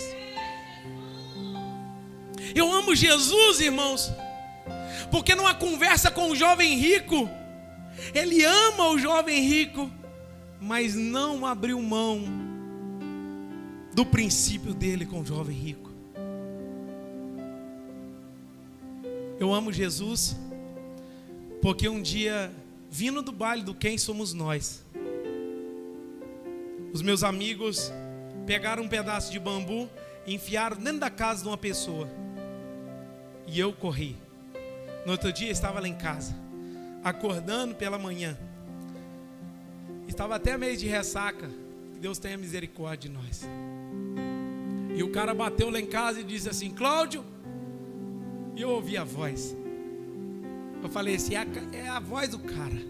Eu amo Jesus, irmãos, porque numa conversa com o jovem rico, ele ama o jovem rico, mas não abriu mão do princípio dele com o jovem rico. Eu amo Jesus, porque um dia, vindo do baile do Quem Somos Nós, os meus amigos pegaram um pedaço de bambu e enfiaram dentro da casa de uma pessoa. E eu corri. No outro dia estava lá em casa, acordando pela manhã. Estava até meio de ressaca. Que Deus tenha misericórdia de nós. E o cara bateu lá em casa e disse assim: Cláudio. E eu ouvi a voz. Eu falei assim: é a voz do cara.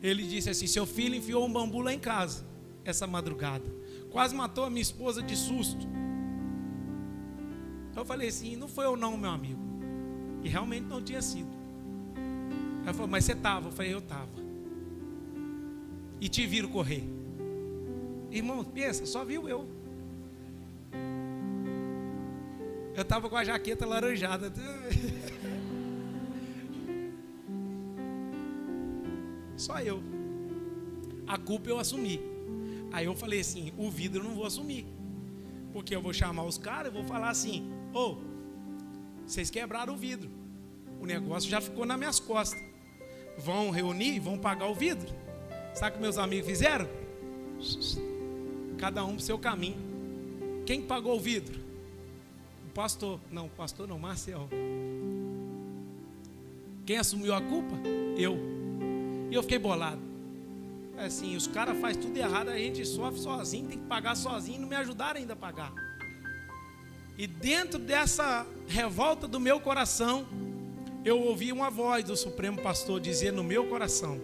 Ele disse assim: seu filho enfiou um bambu lá em casa essa madrugada, quase matou a minha esposa de susto. Eu falei assim: não foi eu não, meu amigo. E realmente não tinha sido. Ela falou: mas você estava? Eu falei: eu estava. E te viram correr. Irmão, pensa, só viu eu. Eu estava com a jaqueta laranjada. Só eu. A culpa eu assumi. Aí eu falei assim: o vidro eu não vou assumir, porque eu vou chamar os caras e vou falar assim: ô, vocês quebraram o vidro, o negócio já ficou nas minhas costas. Vão reunir e vão pagar o vidro. Sabe o que meus amigos fizeram? Cada um pro seu caminho. Quem pagou o vidro? O pastor. Não, pastor não, Marcel. Quem assumiu a culpa? Eu. E eu fiquei bolado. Assim, os caras fazem tudo errado, a gente sofre sozinho, tem que pagar sozinho, não me ajudaram ainda a pagar. E dentro dessa revolta do meu coração, eu ouvi uma voz do Supremo Pastor dizer no meu coração,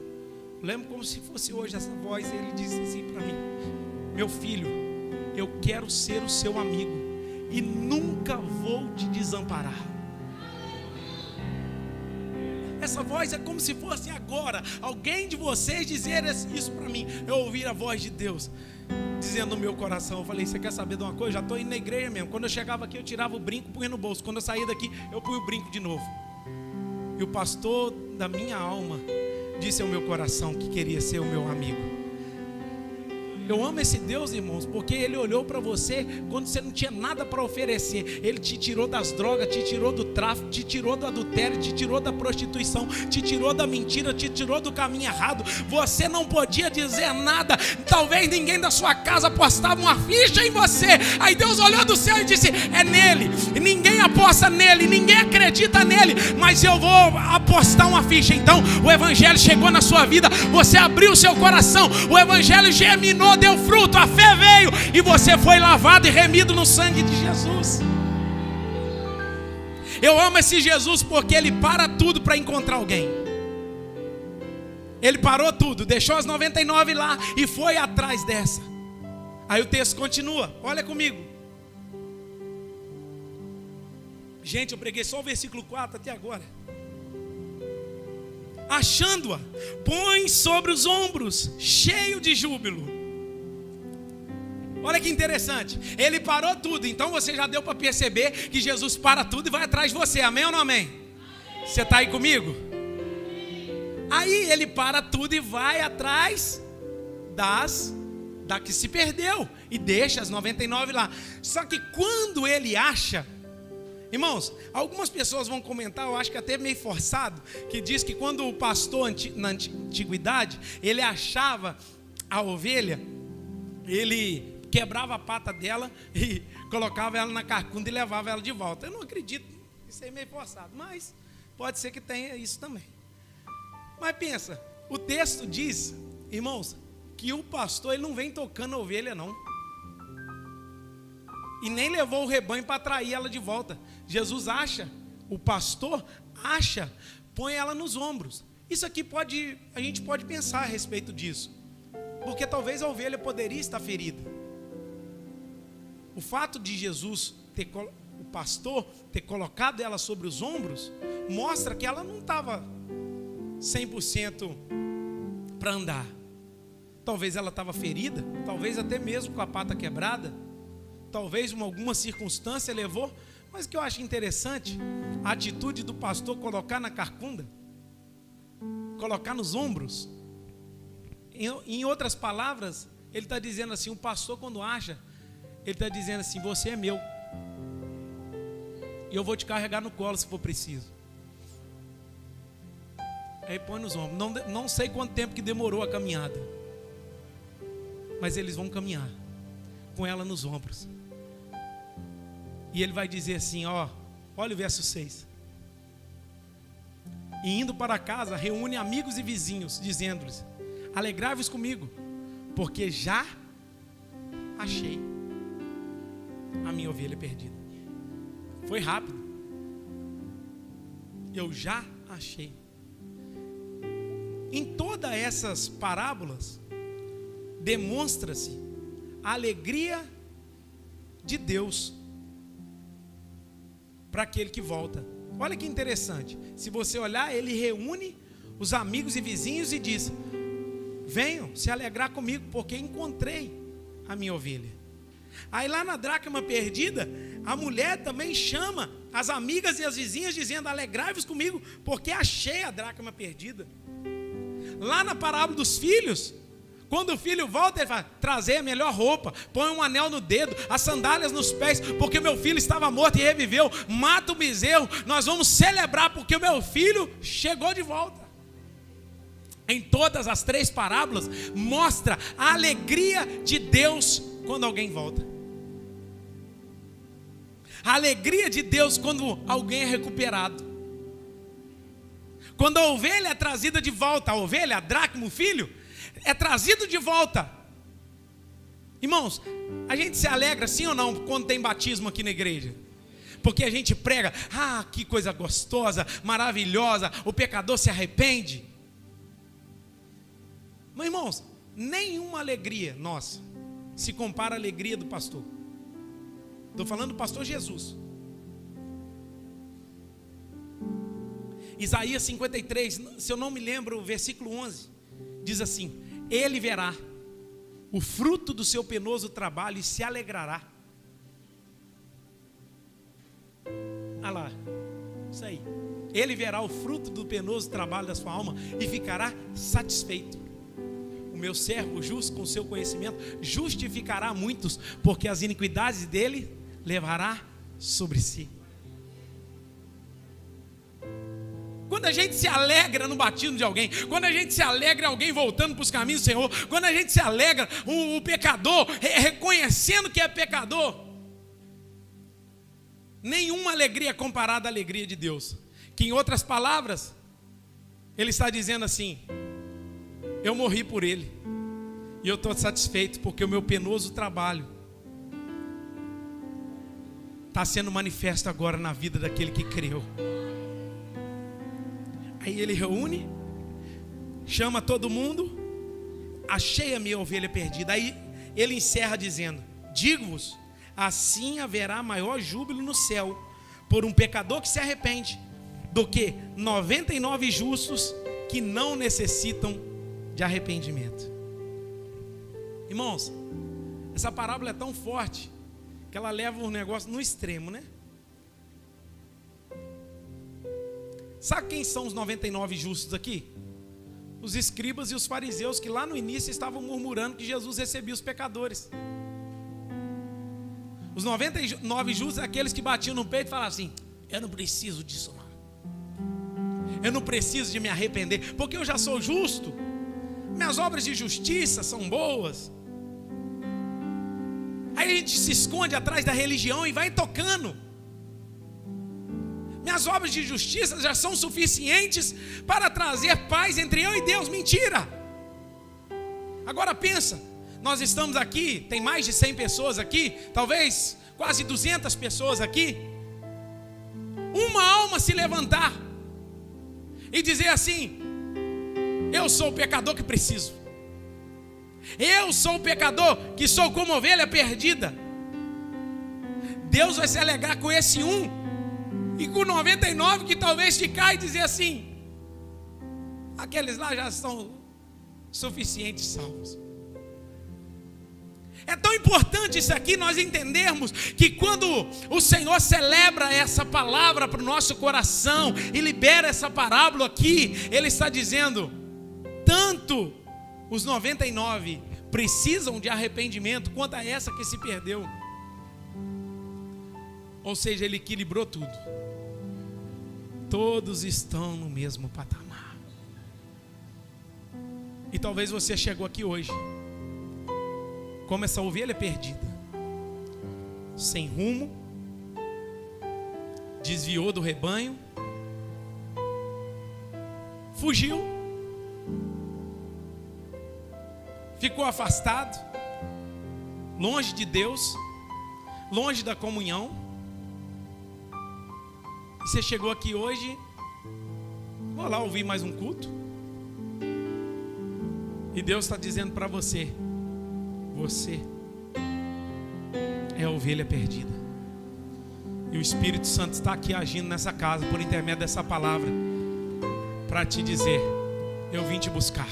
lembro como se fosse hoje essa voz. Ele disse assim para mim: meu filho, eu quero ser o seu amigo e nunca vou te desamparar. Essa voz é como se fosse agora alguém de vocês dizer isso para mim. Eu ouvi a voz de Deus dizendo no meu coração. Eu falei: você quer saber de uma coisa? Já estou indo na igreja mesmo. Quando eu chegava aqui eu tirava o brinco, punha no bolso. Quando eu saía daqui eu punha o brinco de novo. E o pastor da minha alma disse ao meu coração que queria ser o meu amigo. Eu amo esse Deus, irmãos, porque Ele olhou para você quando você não tinha nada para oferecer. Ele te tirou das drogas, te tirou do tráfico, te tirou do adultério, te tirou da prostituição, te tirou da mentira, te tirou do caminho errado. Você não podia dizer nada. Talvez ninguém da sua casa apostava uma ficha em você. Aí Deus olhou do céu e disse: é nele. E ninguém aposta nele, ninguém acredita nele, mas eu vou apostar uma ficha. Então o Evangelho chegou na sua vida, você abriu o seu coração, o Evangelho germinou, deu fruto, a fé veio e você foi lavado e remido no sangue de Jesus. Eu amo esse Jesus porque ele para tudo para encontrar alguém. Ele parou tudo, deixou as 99 lá e foi atrás dessa. Aí o texto continua, olha comigo. Gente, eu preguei só o versículo 4 até agora. Achando-a, põe sobre os ombros, cheio de júbilo. Olha que interessante, ele parou tudo. Então você já deu para perceber que Jesus para tudo e vai atrás de você, amém ou não amém? Você está aí comigo? Aí ele para tudo e vai atrás da que se perdeu e deixa as 99 lá. Só que quando ele acha, irmãos, algumas pessoas vão comentar, eu acho que até meio forçado, que diz que quando o pastor na antiguidade, ele achava a ovelha, ele quebrava a pata dela e colocava ela na carcunda e levava ela de volta. Eu não acredito, isso é meio forçado, mas pode ser que tenha isso também. Mas pensa, o texto diz, irmãos, que o pastor ele não vem tocando a ovelha não, e nem levou o rebanho para atrair ela de volta. Jesus acha, o pastor acha, põe ela nos ombros. Isso aqui a gente pode pensar a respeito disso, porque talvez a ovelha poderia estar ferida. O fato de Jesus o pastor ter colocado ela sobre os ombros mostra que ela não estava 100% para andar. Talvez ela estava ferida, talvez até mesmo com a pata quebrada, talvez alguma circunstância levou. Mas o que eu acho interessante, a atitude do pastor colocar na carcunda, colocar nos ombros. Em outras palavras, ele está dizendo assim, o pastor quando acha, ele está dizendo assim, você é meu, e eu vou te carregar no colo se for preciso. Aí põe nos ombros. Não sei quanto tempo que demorou a caminhada, mas eles vão caminhar com ela nos ombros. E ele vai dizer assim, olha o verso 6. E indo para casa, reúne amigos e vizinhos, dizendo-lhes, alegrai-vos comigo, porque já achei a minha ovelha perdida. Foi rápido. Eu já achei. Em todas essas parábolas, demonstra-se a alegria de Deus para aquele que volta. Olha que interessante, se você olhar, ele reúne os amigos e vizinhos e diz, venham se alegrar comigo, porque encontrei a minha ovelha. Aí lá na dracma perdida, a mulher também chama as amigas e as vizinhas dizendo, alegrai-vos comigo, porque achei a dracma perdida. Lá na parábola dos filhos, quando o filho volta, ele fala, trazer a melhor roupa, põe um anel no dedo, as sandálias nos pés, porque meu filho estava morto e reviveu, mata o bezerro, nós vamos celebrar porque o meu filho chegou de volta. Em todas as 3 parábolas, mostra a alegria de Deus quando alguém volta. A alegria de Deus quando alguém é recuperado. Quando a ovelha é trazida de volta, a ovelha, a dracma, o filho, é trazido de volta. Irmãos, a gente se alegra sim ou não quando tem batismo aqui na igreja? Porque a gente prega, que coisa gostosa, maravilhosa, o pecador se arrepende. Mas irmãos, nenhuma alegria nossa se compara à alegria do pastor. Estou falando do pastor Jesus. Isaías 53, se eu não me lembro, o versículo 11, diz assim, ele verá o fruto do seu penoso trabalho e se alegrará. Olha lá, isso aí. Ele verá o fruto do penoso trabalho da sua alma e ficará satisfeito. O meu servo justo, com seu conhecimento, justificará muitos, porque as iniquidades dele levará sobre si. Quando a gente se alegra no batismo de alguém, quando a gente se alegra em alguém voltando para os caminhos do Senhor, quando a gente se alegra, o pecador reconhecendo que é pecador, nenhuma alegria é comparada à alegria de Deus. Que em outras palavras, ele está dizendo assim, eu morri por ele, e eu estou satisfeito, porque o meu penoso trabalho está sendo manifesto agora na vida daquele que creu. Aí ele reúne, chama todo mundo, achei a minha ovelha perdida. Aí ele encerra dizendo: digo-vos, assim haverá maior júbilo no céu por um pecador que se arrepende, do que 99 justos que não necessitam de arrependimento. Irmãos, essa parábola é tão forte que ela leva o negócio no extremo, né? Sabe quem são os 99 justos aqui? Os escribas e os fariseus, que lá no início estavam murmurando que Jesus recebia os pecadores. Os 99 justos é aqueles que batiam no peito e falavam assim: eu não preciso disso não, eu não preciso de me arrepender, porque eu já sou justo, minhas obras de justiça são boas. Aí a gente se esconde atrás da religião e vai tocando. Minhas obras de justiça já são suficientes para trazer paz entre eu e Deus. Mentira! Agora pensa, nós estamos aqui, tem mais de 100 pessoas aqui, talvez quase 200 pessoas aqui. Uma alma se levantar e dizer assim: eu sou o pecador que preciso, eu sou o pecador que sou como ovelha perdida. Deus vai se alegrar com esse um e com 99 que talvez ficar e dizer assim: aqueles lá já são suficientes salvos. É tão importante isso aqui, nós entendermos que quando o Senhor celebra essa palavra para o nosso coração e libera essa parábola aqui, Ele está dizendo: tanto os 99 precisam de arrependimento quanto a essa que se perdeu. Ou seja, Ele equilibrou tudo. Todos estão no mesmo patamar. E talvez você chegou aqui hoje como essa ovelha perdida, sem rumo, desviou do rebanho, fugiu, ficou afastado, longe de Deus, longe da comunhão. E você chegou aqui hoje: vou lá ouvir mais um culto. E Deus está dizendo para você: você é a ovelha perdida. E o Espírito Santo está aqui agindo nessa casa por intermédio dessa palavra para te dizer: eu vim te buscar.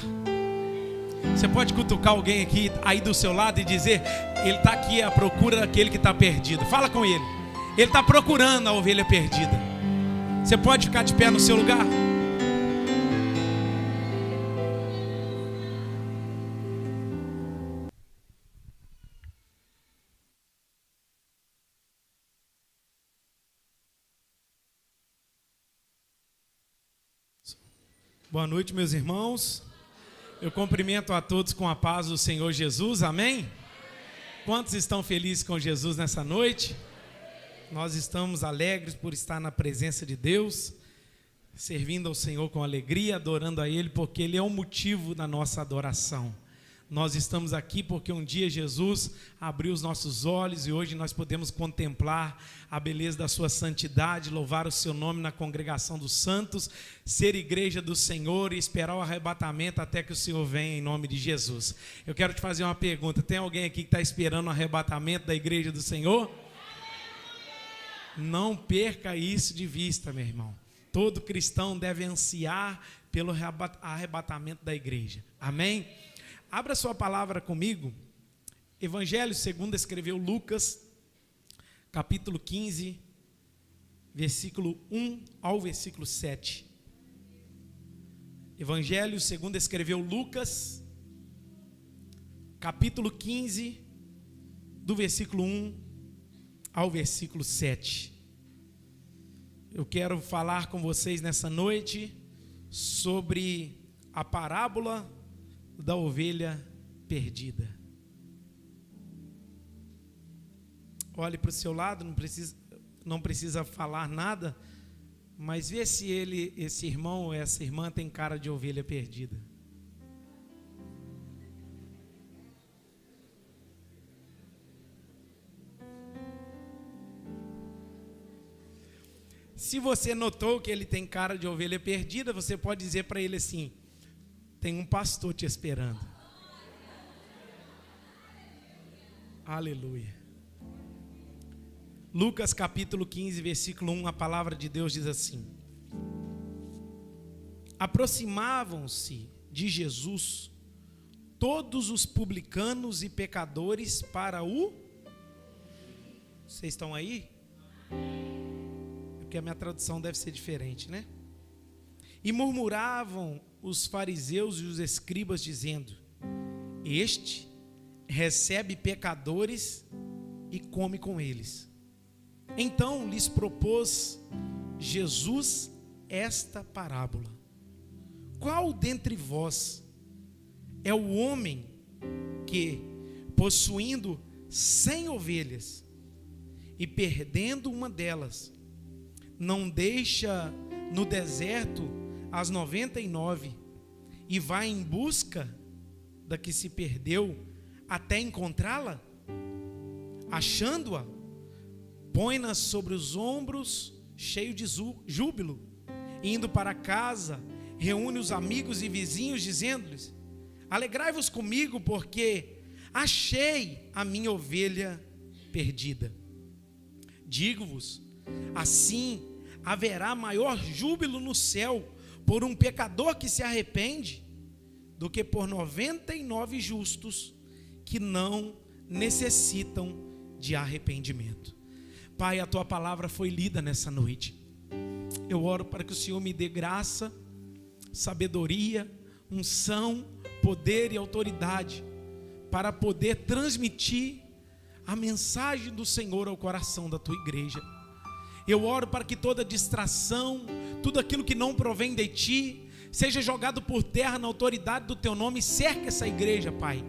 Você pode cutucar alguém aqui aí do seu lado e dizer: ele está aqui à procura daquele que está perdido. Fala com ele. Ele está procurando a ovelha perdida. Você pode ficar de pé no seu lugar? Boa noite, meus irmãos. Eu cumprimento a todos com a paz do Senhor Jesus, amém? Quantos estão felizes com Jesus nessa noite? Nós estamos alegres por estar na presença de Deus, servindo ao Senhor com alegria, adorando a Ele, porque Ele é o motivo da nossa adoração. Nós estamos aqui porque um dia Jesus abriu os nossos olhos e hoje nós podemos contemplar a beleza da sua santidade, louvar o seu nome na congregação dos santos, ser igreja do Senhor e esperar o arrebatamento até que o Senhor venha, em nome de Jesus. Eu quero te fazer uma pergunta: tem alguém aqui que está esperando o arrebatamento da igreja do Senhor? Não perca isso de vista, meu irmão. Todo cristão deve ansiar pelo arrebatamento da igreja, amém? Abra sua palavra comigo, Evangelho segundo escreveu Lucas, capítulo 15, versículo 1 ao versículo 7. Evangelho segundo escreveu Lucas, capítulo 15, do versículo 1 ao versículo 7. Eu quero falar com vocês nessa noite sobre a parábola da ovelha perdida. Olhe para o seu lado, não precisa falar nada, mas vê se esse irmão ou essa irmã tem cara de ovelha perdida. se você notou que ele tem cara de ovelha perdida, você pode dizer para ele assim: tem um pastor te esperando. Aleluia. Lucas capítulo 15, versículo 1, a palavra de Deus diz assim: aproximavam-se de Jesus todos os publicanos e pecadores para o... Vocês estão aí? Porque a minha tradução deve ser diferente, né? E murmuravam os fariseus e os escribas, dizendo: este recebe pecadores e come com eles. Então lhes propôs Jesus esta parábola: qual dentre vós é o homem que, possuindo 100 ovelhas e perdendo uma delas, não deixa no deserto as 99 e vai em busca da que se perdeu até encontrá-la? Achando-a, põe-na sobre os ombros, cheio de júbilo, indo para casa, reúne os amigos e vizinhos, dizendo-lhes: alegrai-vos comigo, porque achei a minha ovelha perdida. Digo-vos, assim haverá maior júbilo no céu por um pecador que se arrepende, do que por 99 justos que não necessitam de arrependimento. Pai, a tua palavra foi lida nessa noite. Eu oro para que o Senhor me dê graça, sabedoria, unção, poder e autoridade para poder transmitir a mensagem do Senhor ao coração da tua igreja. Eu oro para que toda distração, tudo aquilo que não provém de ti, seja jogado por terra na autoridade do teu nome. Cerca essa igreja, Pai.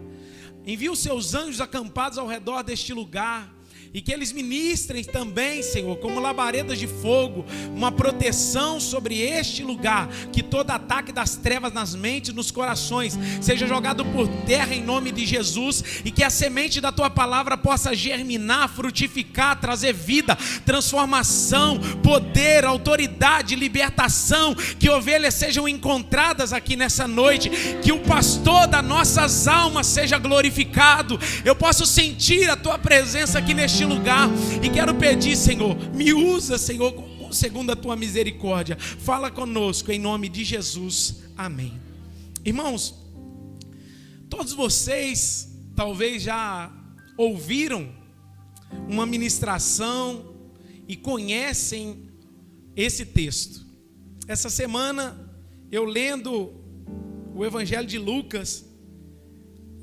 Envia os seus anjos acampados ao redor deste lugar, e que eles ministrem também, Senhor, como labaredas de fogo, uma proteção sobre este lugar, que todo ataque das trevas nas mentes, nos corações, seja jogado por terra em nome de Jesus, e que a semente da tua palavra possa germinar, frutificar, trazer vida, transformação, poder, autoridade, libertação, que ovelhas sejam encontradas aqui nessa noite, que o pastor das nossas almas seja glorificado. Eu posso sentir a tua presença aqui neste lugar, e quero pedir, Senhor, me usa, Senhor, segundo a tua misericórdia. Fala conosco em nome de Jesus, amém. Irmãos, todos vocês talvez já ouviram uma ministração e conhecem esse texto. Essa semana, eu lendo o Evangelho de Lucas,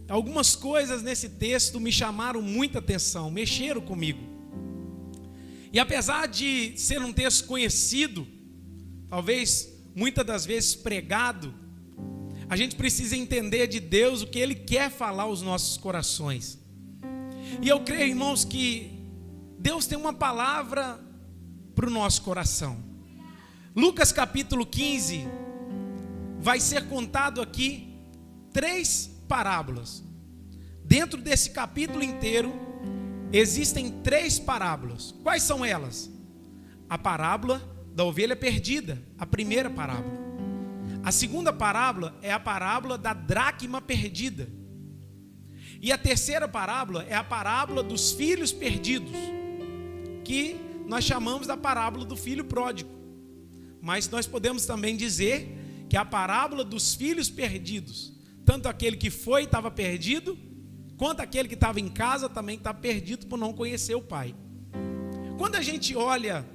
algumas coisas nesse texto me chamaram muita atenção, mexeram comigo. E apesar de ser um texto conhecido, talvez muitas das vezes pregado, a gente precisa entender de Deus o que Ele quer falar aos nossos corações. E eu creio, irmãos, que Deus tem uma palavra para o nosso coração. Lucas capítulo 15, vai ser contado aqui 3 parábolas. Dentro desse capítulo inteiro existem 3 parábolas. Quais são elas? A parábola da ovelha perdida, a primeira parábola. A segunda parábola é a parábola da dracma perdida. E a terceira parábola é a parábola dos filhos perdidos, que nós chamamos da parábola do filho pródigo. Mas nós podemos também dizer que é a parábola dos filhos perdidos. Tanto aquele que foi e estava perdido, quanto aquele que estava em casa também está perdido por não conhecer o Pai. Quando a gente olha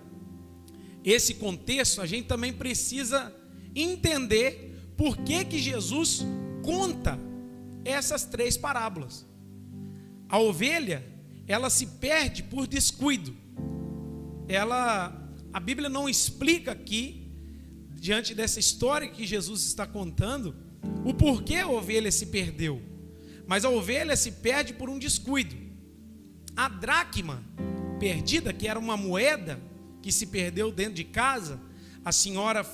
esse contexto, a gente também precisa entender por que Que conta essas 3 parábolas. A ovelha, ela se perde por descuido. A Bíblia não explica aqui, diante dessa história que Jesus está contando, o porquê a ovelha se perdeu. Mas a ovelha se perde por um descuido. A dracma perdida, que era uma moeda que se perdeu dentro de casa, a senhora,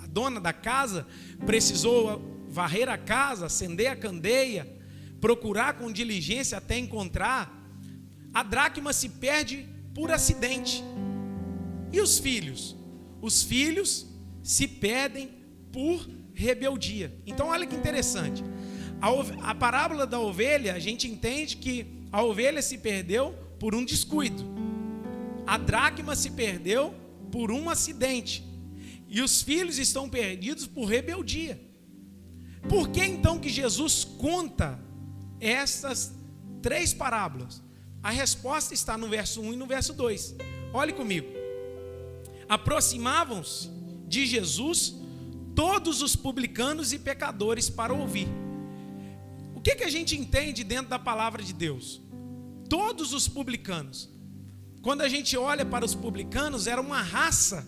a dona da casa, precisou varrer a casa, acender a candeia, procurar com diligência até encontrar. A dracma se perde por acidente. E os filhos? os filhos se perdem por rebeldia. Então olha que interessante, a parábola da ovelha, a gente entende que a ovelha se perdeu por um descuido, a dracma se perdeu por um acidente, e os filhos estão perdidos por rebeldia. Por que então que Jesus conta essas 3 parábolas? A resposta está no verso 1 e no verso 2. Olhe comigo. Aproximavam-se de Jesus todos os publicanos e pecadores para ouvir. O que a gente entende dentro da palavra de Deus? Todos os publicanos. Quando a gente olha para os publicanos, era uma raça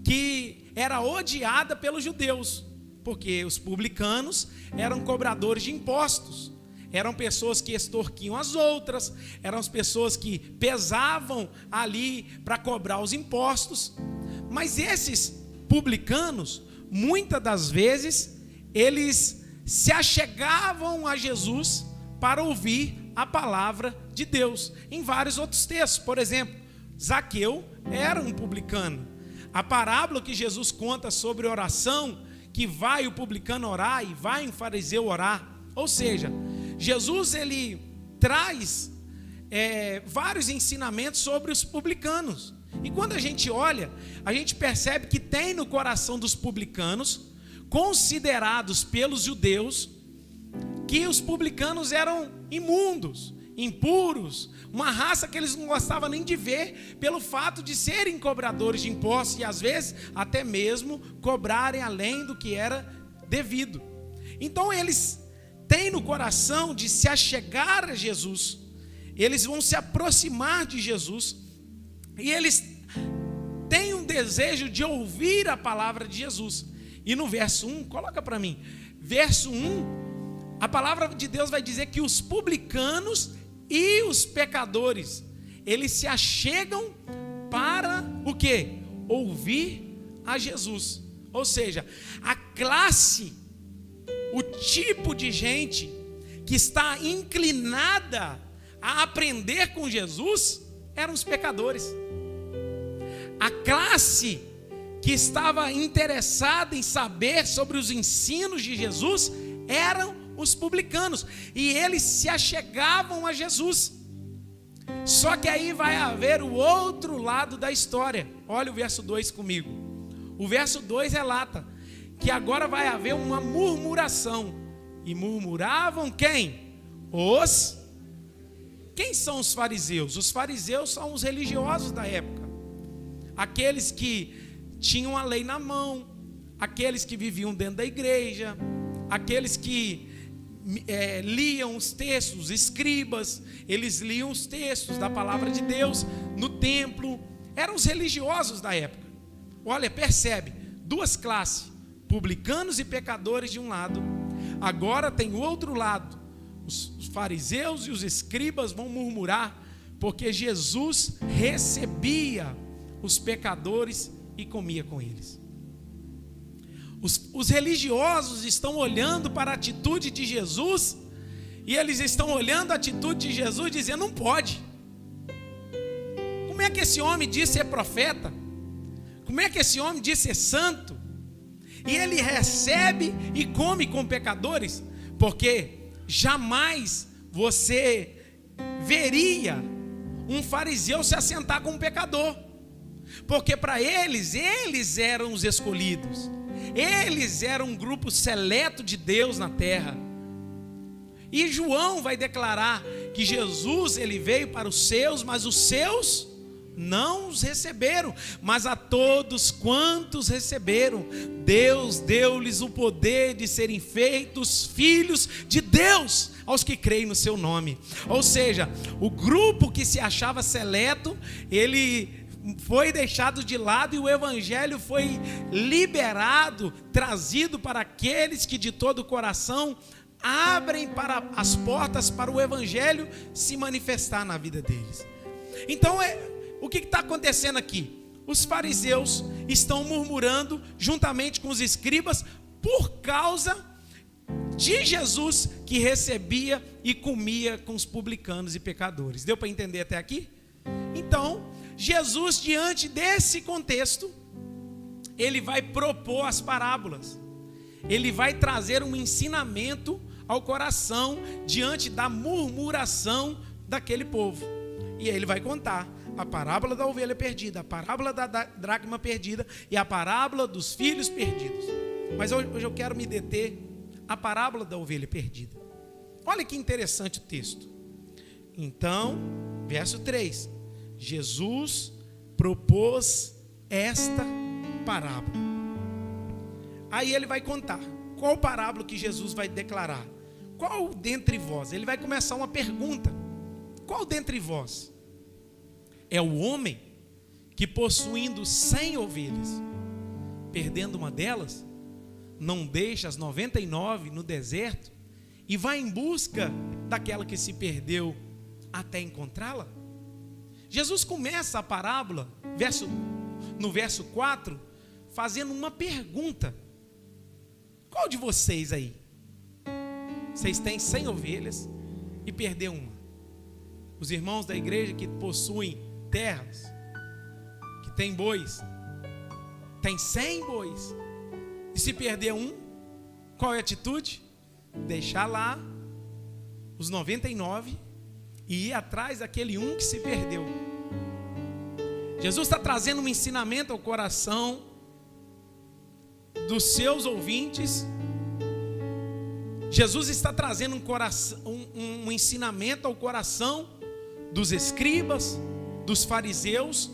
que era odiada pelos judeus, porque os publicanos eram cobradores de impostos, eram pessoas que extorquiam as outras, eram as pessoas que pesavam ali para cobrar os impostos. Mas esses publicanos, muitas das vezes, eles se achegavam a Jesus para ouvir a palavra de Deus. Em vários outros textos, por exemplo, Zaqueu era um publicano. A parábola que Jesus conta sobre oração, que vai o publicano orar e vai um fariseu orar. Ou seja, Jesus ele traz vários ensinamentos sobre os publicanos. E quando a gente olha, a gente percebe que tem no coração dos publicanos, considerados pelos judeus, que os publicanos eram imundos, impuros, uma raça que eles não gostavam nem de ver, pelo fato de serem cobradores de impostos e às vezes até mesmo cobrarem além do que era devido. Então eles têm no coração de se achegar a Jesus, eles vão se aproximar de Jesus e eles têm um desejo de ouvir a palavra de Jesus. E no verso 1, coloca para mim, verso 1, a palavra de Deus vai dizer que os publicanos e os pecadores, eles se achegam para o quê? Ouvir a Jesus. Ou seja, a classe, o tipo de gente que está inclinada a aprender com Jesus eram os pecadores. A classe que estava interessada em saber sobre os ensinos de Jesus eram os publicanos, e eles se achegavam a Jesus. Só que aí vai haver o outro lado da história. Olha o verso 2 comigo. O verso 2 relata que agora vai haver uma murmuração. E murmuravam quem? Quem são os fariseus? Os fariseus são os religiosos da época, aqueles que tinham a lei na mão, aqueles que viviam dentro da igreja, aqueles que liam os textos, os escribas, eles liam os textos da palavra de Deus no templo, eram os religiosos da época. Olha, percebe, 2 classes, publicanos e pecadores de um lado, agora tem o outro lado, os fariseus e os escribas vão murmurar, porque Jesus recebia os pecadores e comia com eles. Os religiosos estão olhando para a atitude de Jesus, e eles estão olhando a atitude de Jesus dizendo, não pode. Como é que esse homem diz ser profeta? Como é que esse homem diz ser santo? E ele recebe e come com pecadores? Porque jamais você veria um fariseu se assentar com um pecador. Porque para eles eram os escolhidos. Eles eram um grupo seleto de Deus na terra. E João vai declarar que Jesus ele veio para os seus, mas os seus não os receberam. Mas a todos quantos receberam, Deus deu-lhes o poder de serem feitos filhos de Deus, aos que creem no seu nome. Ou seja, o grupo que se achava seleto, ele foi deixado de lado e o evangelho foi liberado, trazido para aqueles que de todo o coração abrem para as portas para o evangelho se manifestar na vida deles. Então o que está acontecendo aqui? Os fariseus estão murmurando juntamente com os escribas por causa de Jesus, que recebia e comia com os publicanos e pecadores. Deu para entender até aqui? Então Jesus, diante desse contexto, ele vai propor as parábolas. Ele vai trazer um ensinamento ao coração diante da murmuração daquele povo. E aí ele vai contar a parábola da ovelha perdida, a parábola da dracma perdida e a parábola dos filhos perdidos. Mas hoje eu quero me deter a parábola da ovelha perdida. Olha que interessante o texto. Então, verso 3. Jesus propôs esta parábola. Aí ele vai contar. Qual parábola que Jesus vai declarar? Qual dentre vós? Ele vai começar uma pergunta. Qual dentre vós é o homem que, possuindo 100 ovelhas, perdendo uma delas, não deixa as 99 no deserto e vai em busca daquela que se perdeu até encontrá-la? Jesus começa a parábola, no verso 4, fazendo uma pergunta. Qual de vocês aí? Vocês têm 100 ovelhas e perdeu uma. Os irmãos da igreja que possuem terras, que tem bois, tem 100 bois, e se perder um, qual é a atitude? Deixar lá os 99 e ir atrás daquele um que se perdeu. Jesus está trazendo um ensinamento ao coração dos seus ouvintes. Jesus está trazendo um ensinamento ao coração dos escribas, dos fariseus.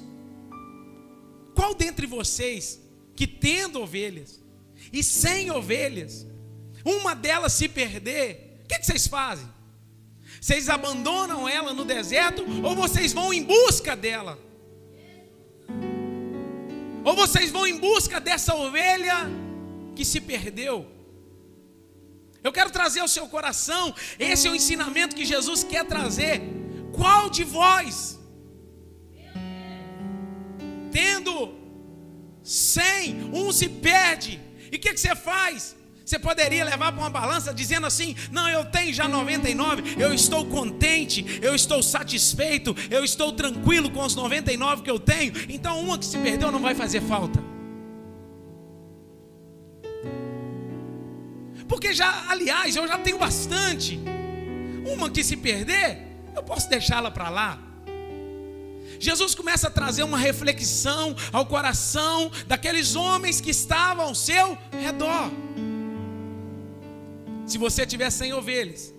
Qual dentre vocês que tendo ovelhas e 100 ovelhas, uma delas se perder, o que vocês fazem? Vocês abandonam ela no deserto ou vocês vão em busca dela? Ou vocês vão em busca dessa ovelha que se perdeu? Eu quero trazer ao seu coração, esse é o ensinamento que Jesus quer trazer. Qual de vós, tendo 100, um se perde, e o que você faz? Você poderia levar para uma balança dizendo assim: não, eu tenho já 99, eu estou contente, eu estou satisfeito, eu estou tranquilo com os 99 que eu tenho, então uma que se perdeu não vai fazer falta. Porque aliás, eu já tenho bastante. Uma que se perder, eu posso deixá-la para lá. Jesus começa a trazer uma reflexão ao coração daqueles homens que estavam ao seu redor. Se você tiver 100 ovelhas,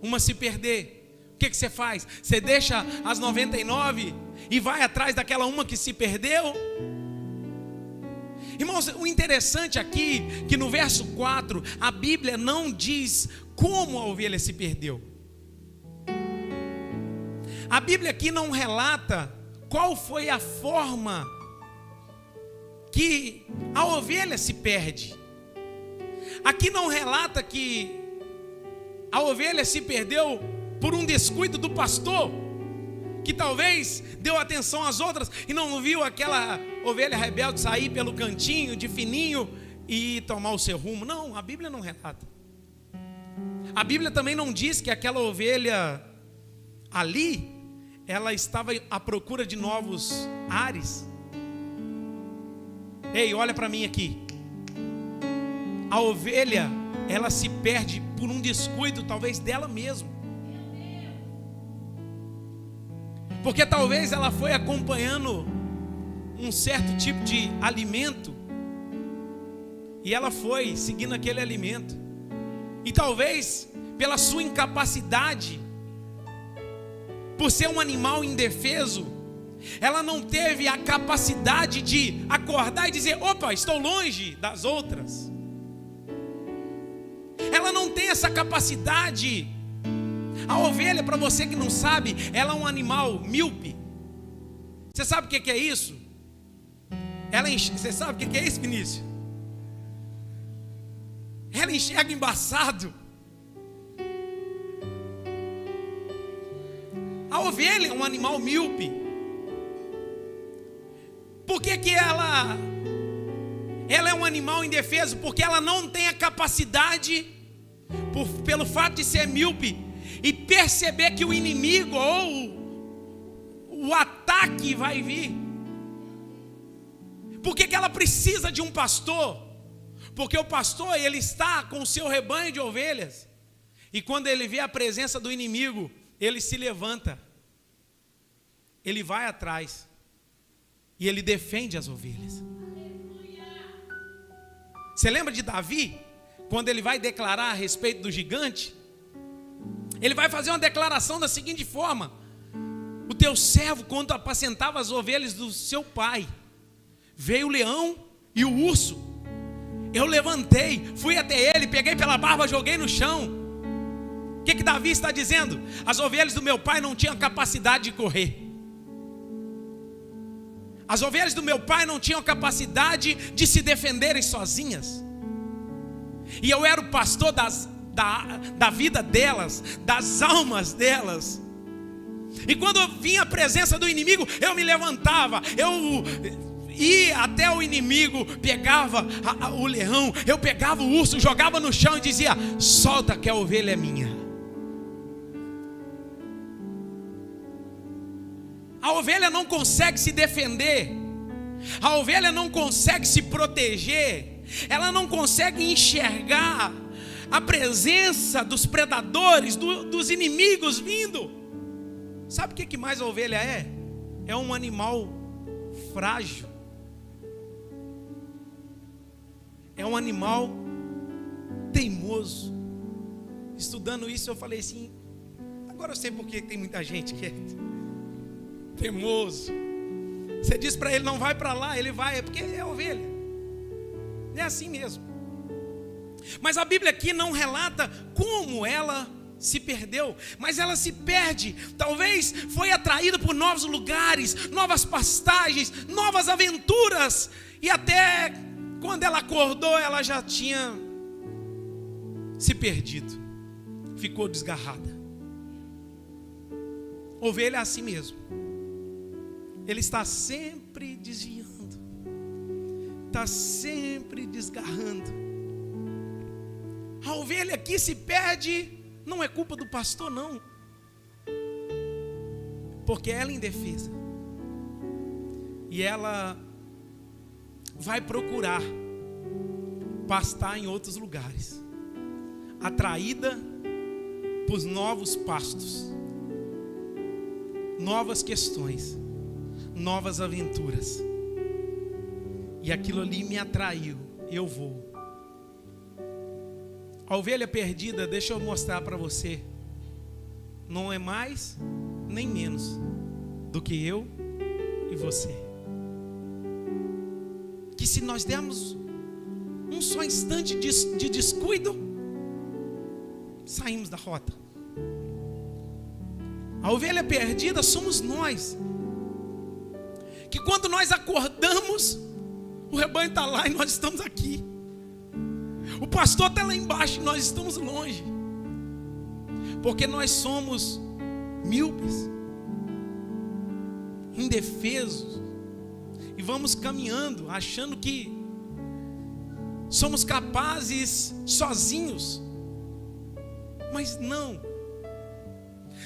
uma se perder, o que você faz? Você deixa as 99 e vai atrás daquela uma que se perdeu? Irmãos, o interessante aqui, que no verso 4, a Bíblia não diz como a ovelha se perdeu. A Bíblia aqui não relata qual foi a forma que a ovelha se perde. Aqui não relata que a ovelha se perdeu por um descuido do pastor, que talvez deu atenção às outras e não viu aquela ovelha rebelde sair pelo cantinho de fininho e tomar o seu rumo. Não, a Bíblia não relata. A Bíblia também não diz que aquela ovelha ali, ela estava à procura de novos ares. Ei, olha para mim aqui. A ovelha, ela se perde por um descuido talvez dela mesma. Porque talvez ela foi acompanhando um certo tipo de alimento e ela foi seguindo aquele alimento. E talvez pela sua incapacidade, por ser um animal indefeso, ela não teve a capacidade de acordar e dizer: opa, estou longe das outras. Ela não tem essa capacidade. A ovelha, para você que não sabe, ela é um animal míope. Você sabe o que é isso? Você sabe o que é isso, Vinícius? Ela enxerga embaçado. A ovelha é um animal míope. Por que ela é um animal indefeso? Porque ela não tem a capacidade, pelo fato de ser míope, e perceber que o inimigo ou o ataque vai vir. Por que ela precisa de um pastor? Porque o pastor, ele está com o seu rebanho de ovelhas. E quando ele vê a presença do inimigo, ele se levanta. Ele vai atrás. E ele defende as ovelhas. Você lembra de Davi? Quando ele vai declarar a respeito do gigante, ele vai fazer uma declaração da seguinte forma: o teu servo, quando apacentava as ovelhas do seu pai, veio o leão e o urso. Eu levantei, fui até ele, peguei pela barba, joguei no chão. O que Davi está dizendo? As ovelhas do meu pai não tinham capacidade de correr. As ovelhas do meu pai não tinham capacidade de se defenderem sozinhas. E eu era o pastor da vida delas, das almas delas. E quando vinha a presença do inimigo, eu me levantava, eu ia até o inimigo, pegava o leão, eu pegava o urso, jogava no chão e dizia: solta que a ovelha é minha. A ovelha não consegue se defender, a ovelha não consegue se proteger, ela não consegue enxergar a presença dos predadores, dos inimigos vindo. Sabe o que mais a ovelha é? É um animal frágil, é um animal teimoso. Estudando isso eu falei assim: agora eu sei porque tem muita gente que é teimoso. Você diz para ele: não vai para lá, ele vai, é porque é ovelha. É assim mesmo. Mas a Bíblia aqui não relata como ela se perdeu, mas ela se perde. Talvez foi atraída por novos lugares, novas pastagens, novas aventuras. E até quando ela acordou, ela já tinha se perdido, ficou desgarrada. Ovelha é assim mesmo. Ele está sempre desviando, está sempre desgarrando. A ovelha aqui se perde, não é culpa do pastor não, porque ela é indefesa. E ela vai procurar pastar em outros lugares, atraída por novos pastos, novas questões, novas aventuras. E aquilo ali me atraiu, eu vou. A ovelha perdida, deixa eu mostrar para você, não é mais nem menos do que eu e você. Que se nós dermos um só instante de descuido, saímos da rota. A ovelha perdida somos nós, que quando nós acordamos, o rebanho está lá e nós estamos aqui. O pastor está lá embaixo e nós estamos longe, porque nós somos míopes, indefesos, e vamos caminhando achando que somos capazes sozinhos. Mas não,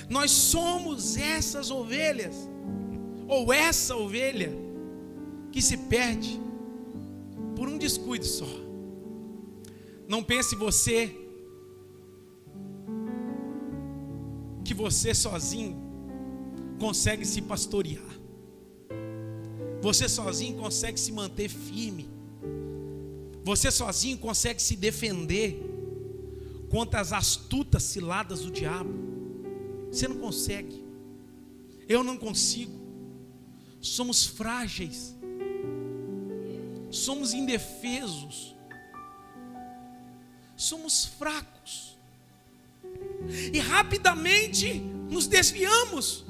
nós somos essas ovelhas, ou essa ovelha que se perde por um descuido só. Não pense você que você sozinho consegue se pastorear, você sozinho consegue se manter firme, você sozinho consegue se defender contra as astutas ciladas do diabo. Você não consegue, eu não consigo. Somos frágeis, somos indefesos, somos fracos, e rapidamente nos desviamos,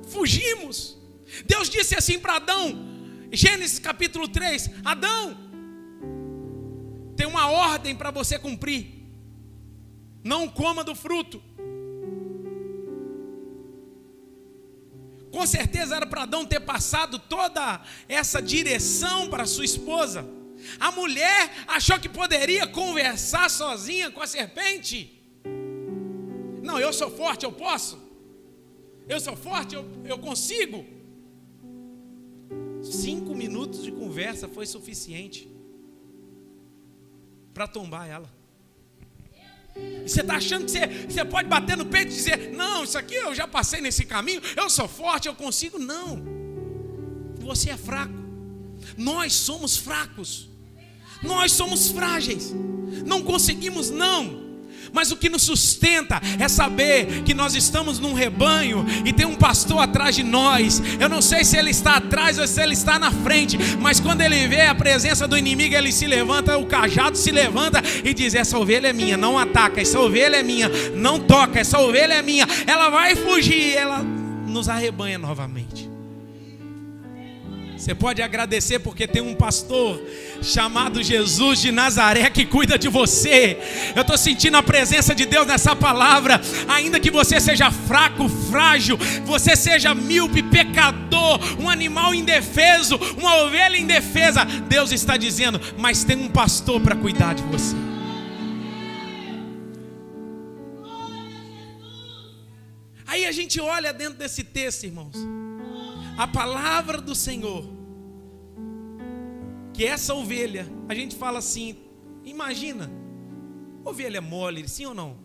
fugimos. Deus disse assim para Adão, Gênesis capítulo 3: Adão, tem uma ordem para você cumprir, não coma do fruto. Com certeza era para Adão ter passado toda essa direção para sua esposa. A mulher achou que poderia conversar sozinha com a serpente. Não, eu sou forte, eu posso. Eu sou forte, eu consigo. 5 minutos de conversa foi suficiente para tombar ela. E você está achando que você pode bater no peito e dizer: não, isso aqui eu já passei nesse caminho, eu sou forte, eu consigo. Não, você é fraco. Nós somos fracos, nós somos frágeis, não conseguimos não. Mas o que nos sustenta é saber que nós estamos num rebanho e tem um pastor atrás de nós. Eu não sei se ele está atrás ou se ele está na frente, mas quando ele vê a presença do inimigo, ele se levanta, o cajado se levanta e diz: essa ovelha é minha, não ataca. Essa ovelha é minha, não toca. Essa ovelha é minha, ela vai fugir. Ela nos arrebanha novamente. Você pode agradecer porque tem um pastor chamado Jesus de Nazaré que cuida de você. Eu estou sentindo a presença de Deus nessa palavra. Ainda que você seja fraco, frágil, você seja míope, pecador, um animal indefeso, uma ovelha indefesa, Deus está dizendo: mas tem um pastor para cuidar de você. Aí a gente olha dentro desse texto, irmãos, a palavra do Senhor, que essa ovelha, a gente fala assim, imagina, ovelha mole, sim ou não?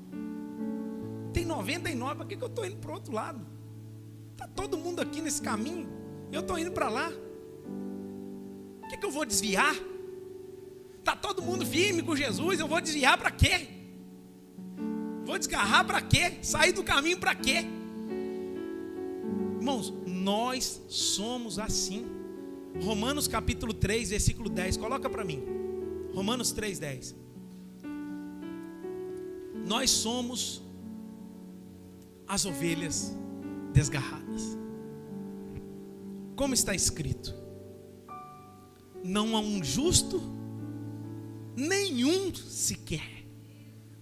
Tem 99, para que eu estou indo para o outro lado? Está todo mundo aqui nesse caminho, eu estou indo para lá. O que eu vou desviar? Está todo mundo firme com Jesus, eu vou desviar para quê? Vou desgarrar para quê? Sair do caminho para quê? Irmãos, nós somos assim. Romanos capítulo 3, versículo 10, coloca para mim. Romanos 3, 10. Nós somos as ovelhas desgarradas. Como está escrito: não há um justo, nenhum sequer.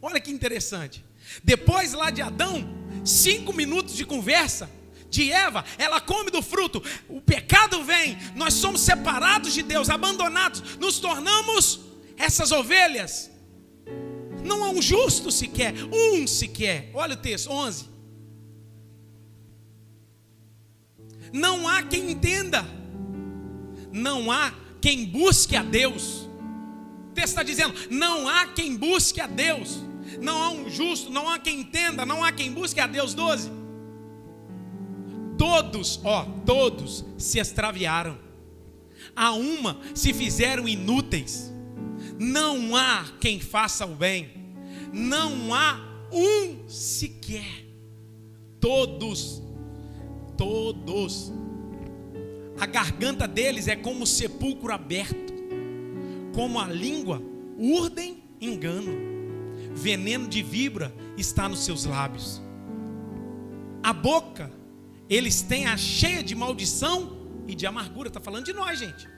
Olha que interessante. Depois lá de Adão, 5 minutos de conversa de Eva, ela come do fruto, o pecado vem, nós somos separados de Deus, abandonados, nos tornamos essas ovelhas. Não há um justo sequer, um sequer. Olha o texto, 11. Não há quem entenda, não há quem busque a Deus. O texto está dizendo: não há quem busque a Deus. Não há um justo, não há quem entenda, não há quem busque a Deus. 12. Todos se extraviaram, a uma se fizeram inúteis. Não há quem faça o bem, não há um sequer. Todos, a garganta deles é como sepulcro aberto, como a língua urdem engano, veneno de víbora está nos seus lábios. A boca eles têm a cheia de maldição e de amargura. Está falando de nós, gente.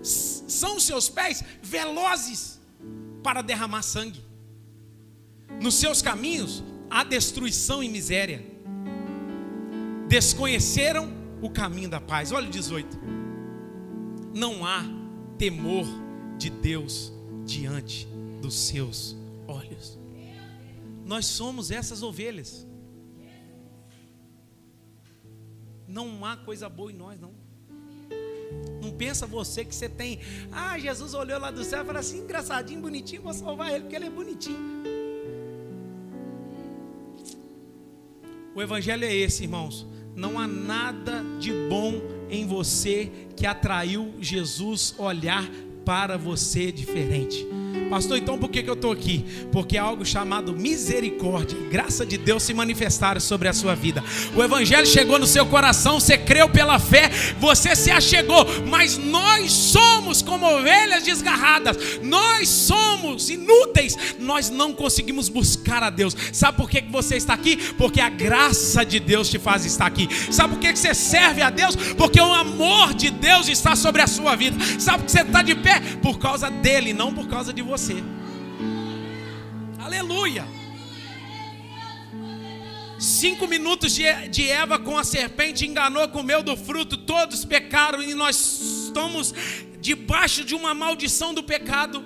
São os seus pés velozes para derramar sangue. Nos seus caminhos há destruição e miséria. Desconheceram o caminho da paz. Olha o 18. Não há temor de Deus diante dos seus olhos. Nós somos essas ovelhas. Não há coisa boa em nós, não. Não pensa você que você tem: Jesus olhou lá do céu e falou assim: engraçadinho, bonitinho, vou salvar ele porque ele é bonitinho. O evangelho é esse, irmãos. Não há nada de bom em você que atraiu Jesus olhar para você diferente. Pastor, então por que eu estou aqui? Porque há algo chamado misericórdia, graça de Deus se manifestaram sobre a sua vida. O evangelho chegou no seu coração, você creu pela fé, você se achegou. Mas nós somos como ovelhas desgarradas, nós somos inúteis, nós não conseguimos buscar a Deus. Sabe por que você está aqui? Porque a graça de Deus te faz estar aqui. Sabe por que você serve a Deus? Porque o amor de Deus está sobre a sua vida. Sabe por que você está de pé? Por causa dele, não por causa de você. Aleluia. 5 minutos de Eva com a serpente, enganou, comeu do fruto, todos pecaram e nós estamos debaixo de uma maldição do pecado.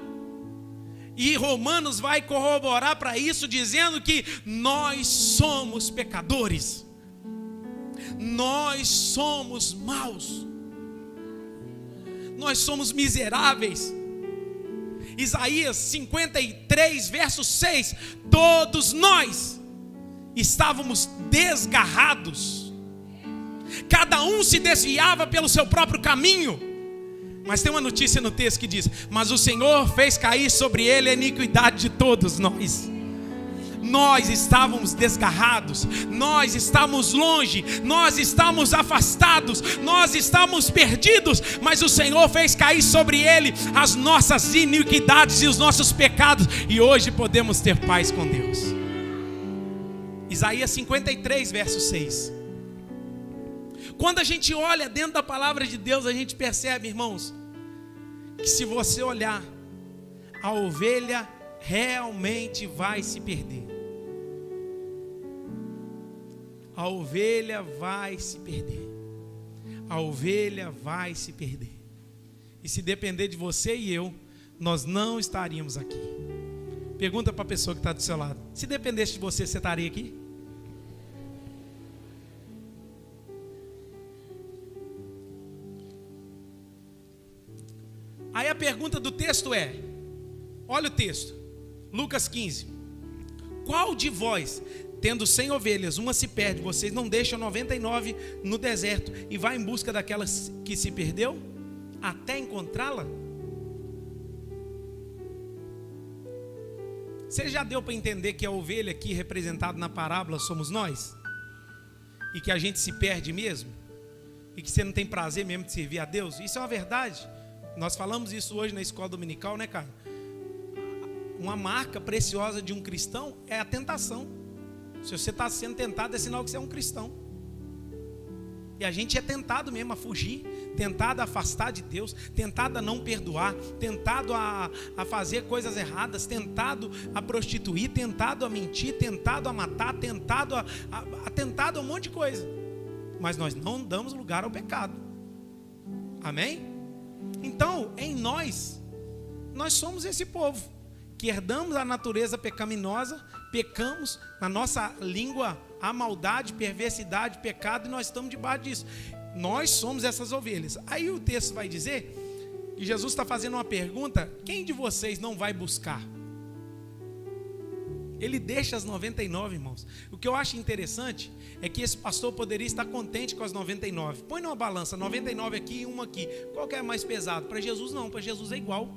E Romanos vai corroborar para isso, dizendo que nós somos pecadores. Nós somos maus. Nós somos miseráveis. Isaías 53, verso 6. Todos nós estávamos desgarrados. Cada um se desviava pelo seu próprio caminho. Mas tem uma notícia no texto que diz: mas o Senhor fez cair sobre ele a iniquidade de todos nós. Nós estávamos desgarrados, nós estávamos longe, nós estávamos afastados, nós estávamos perdidos, mas o Senhor fez cair sobre ele as nossas iniquidades e os nossos pecados, e hoje podemos ter paz com Deus. Isaías 53, verso 6. Quando a gente olha dentro da palavra de Deus, a gente percebe, irmãos, que se você olhar, a ovelha realmente vai se perder. A ovelha vai se perder. A ovelha vai se perder. E se depender de você e eu, nós não estaríamos aqui. Pergunta para a pessoa que está do seu lado: se dependesse de você, você estaria aqui? Aí a pergunta do texto é, olha o texto, Lucas 15. Qual de vós, tendo 100 ovelhas, uma se perde, vocês não deixam 99 no deserto e vai em busca daquela que se perdeu, até encontrá-la? Você já deu para entender que a ovelha aqui representada na parábola somos nós? E que a gente se perde mesmo? E que você não tem prazer mesmo de servir a Deus? Isso é uma verdade. Nós falamos isso hoje na escola dominical, né, cara? Uma marca preciosa de um cristão é a tentação. Se você está sendo tentado, é sinal que você é um cristão. E a gente é tentado mesmo a fugir, tentado a afastar de Deus, tentado a não perdoar, tentado a fazer coisas erradas, tentado a prostituir, tentado a mentir, tentado a matar, tentado a um monte de coisa. Mas nós não damos lugar ao pecado. Amém? Então, em nós somos esse povo que herdamos a natureza pecaminosa, pecamos, na nossa língua há maldade, perversidade, pecado, e nós estamos debaixo disso. Nós somos essas ovelhas. Aí o texto vai dizer que Jesus está fazendo uma pergunta: quem de vocês não vai buscar? Ele deixa as 99, irmãos. O que eu acho interessante é que esse pastor poderia estar contente com as 99. Põe numa balança, 99 aqui e uma aqui. Qual que é mais pesado? Para Jesus não, para Jesus é igual.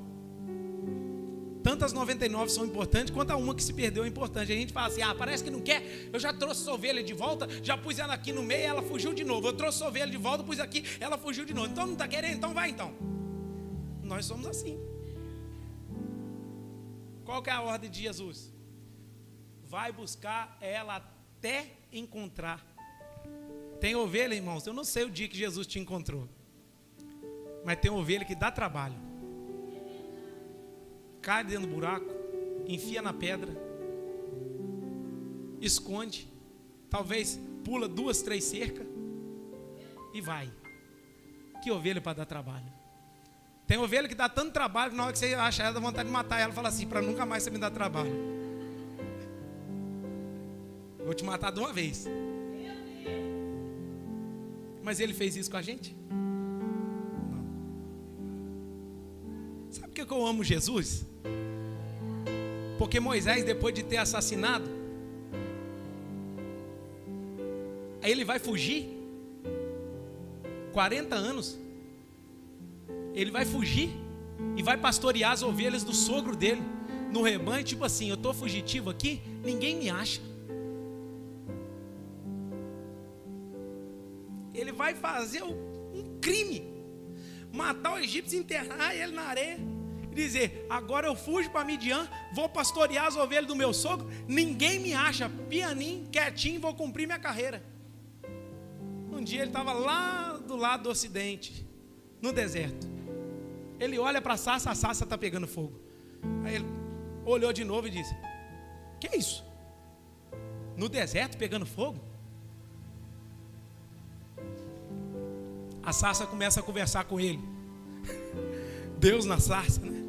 Tanto as 99 são importantes, quanto a uma que se perdeu é importante. A gente fala assim: parece que não quer, eu já trouxe essa ovelha de volta, já pus ela aqui no meio, ela fugiu de novo. Eu trouxe a ovelha de volta, pus aqui, ela fugiu de novo. Então não está querendo, então vai então. Nós somos assim. Qual que é a ordem de Jesus? Vai buscar ela até encontrar. Tem ovelha, irmãos, eu não sei o dia que Jesus te encontrou, mas tem ovelha que dá trabalho. Cai dentro do buraco, enfia na pedra, esconde, talvez pula 2, 3 cercas e vai. Que ovelha para dar trabalho. Tem ovelha que dá tanto trabalho que na hora que você acha ela, dá vontade de matar ela, fala assim: para nunca mais você me dar trabalho. Vou te matar de uma vez. Mas ele fez isso com a gente? Não. Sabe por que eu amo Jesus? Porque Moisés, depois de ter assassinado, aí ele vai fugir 40 anos. Ele vai fugir e vai pastorear as ovelhas do sogro dele no rebanho, tipo assim: eu estou fugitivo aqui, ninguém me acha. Ele vai fazer um crime, matar o egípcio, enterrar ele na areia e dizer: agora eu fujo para Midian, vou pastorear as ovelhas do meu sogro, ninguém me acha, pianinho, quietinho, vou cumprir minha carreira. Um dia ele estava lá do lado do ocidente, no deserto. Ele olha para a sarça está pegando fogo. Aí ele olhou de novo e disse: que é isso? No deserto pegando fogo? A sarça começa a conversar com ele. Deus na sarça, né?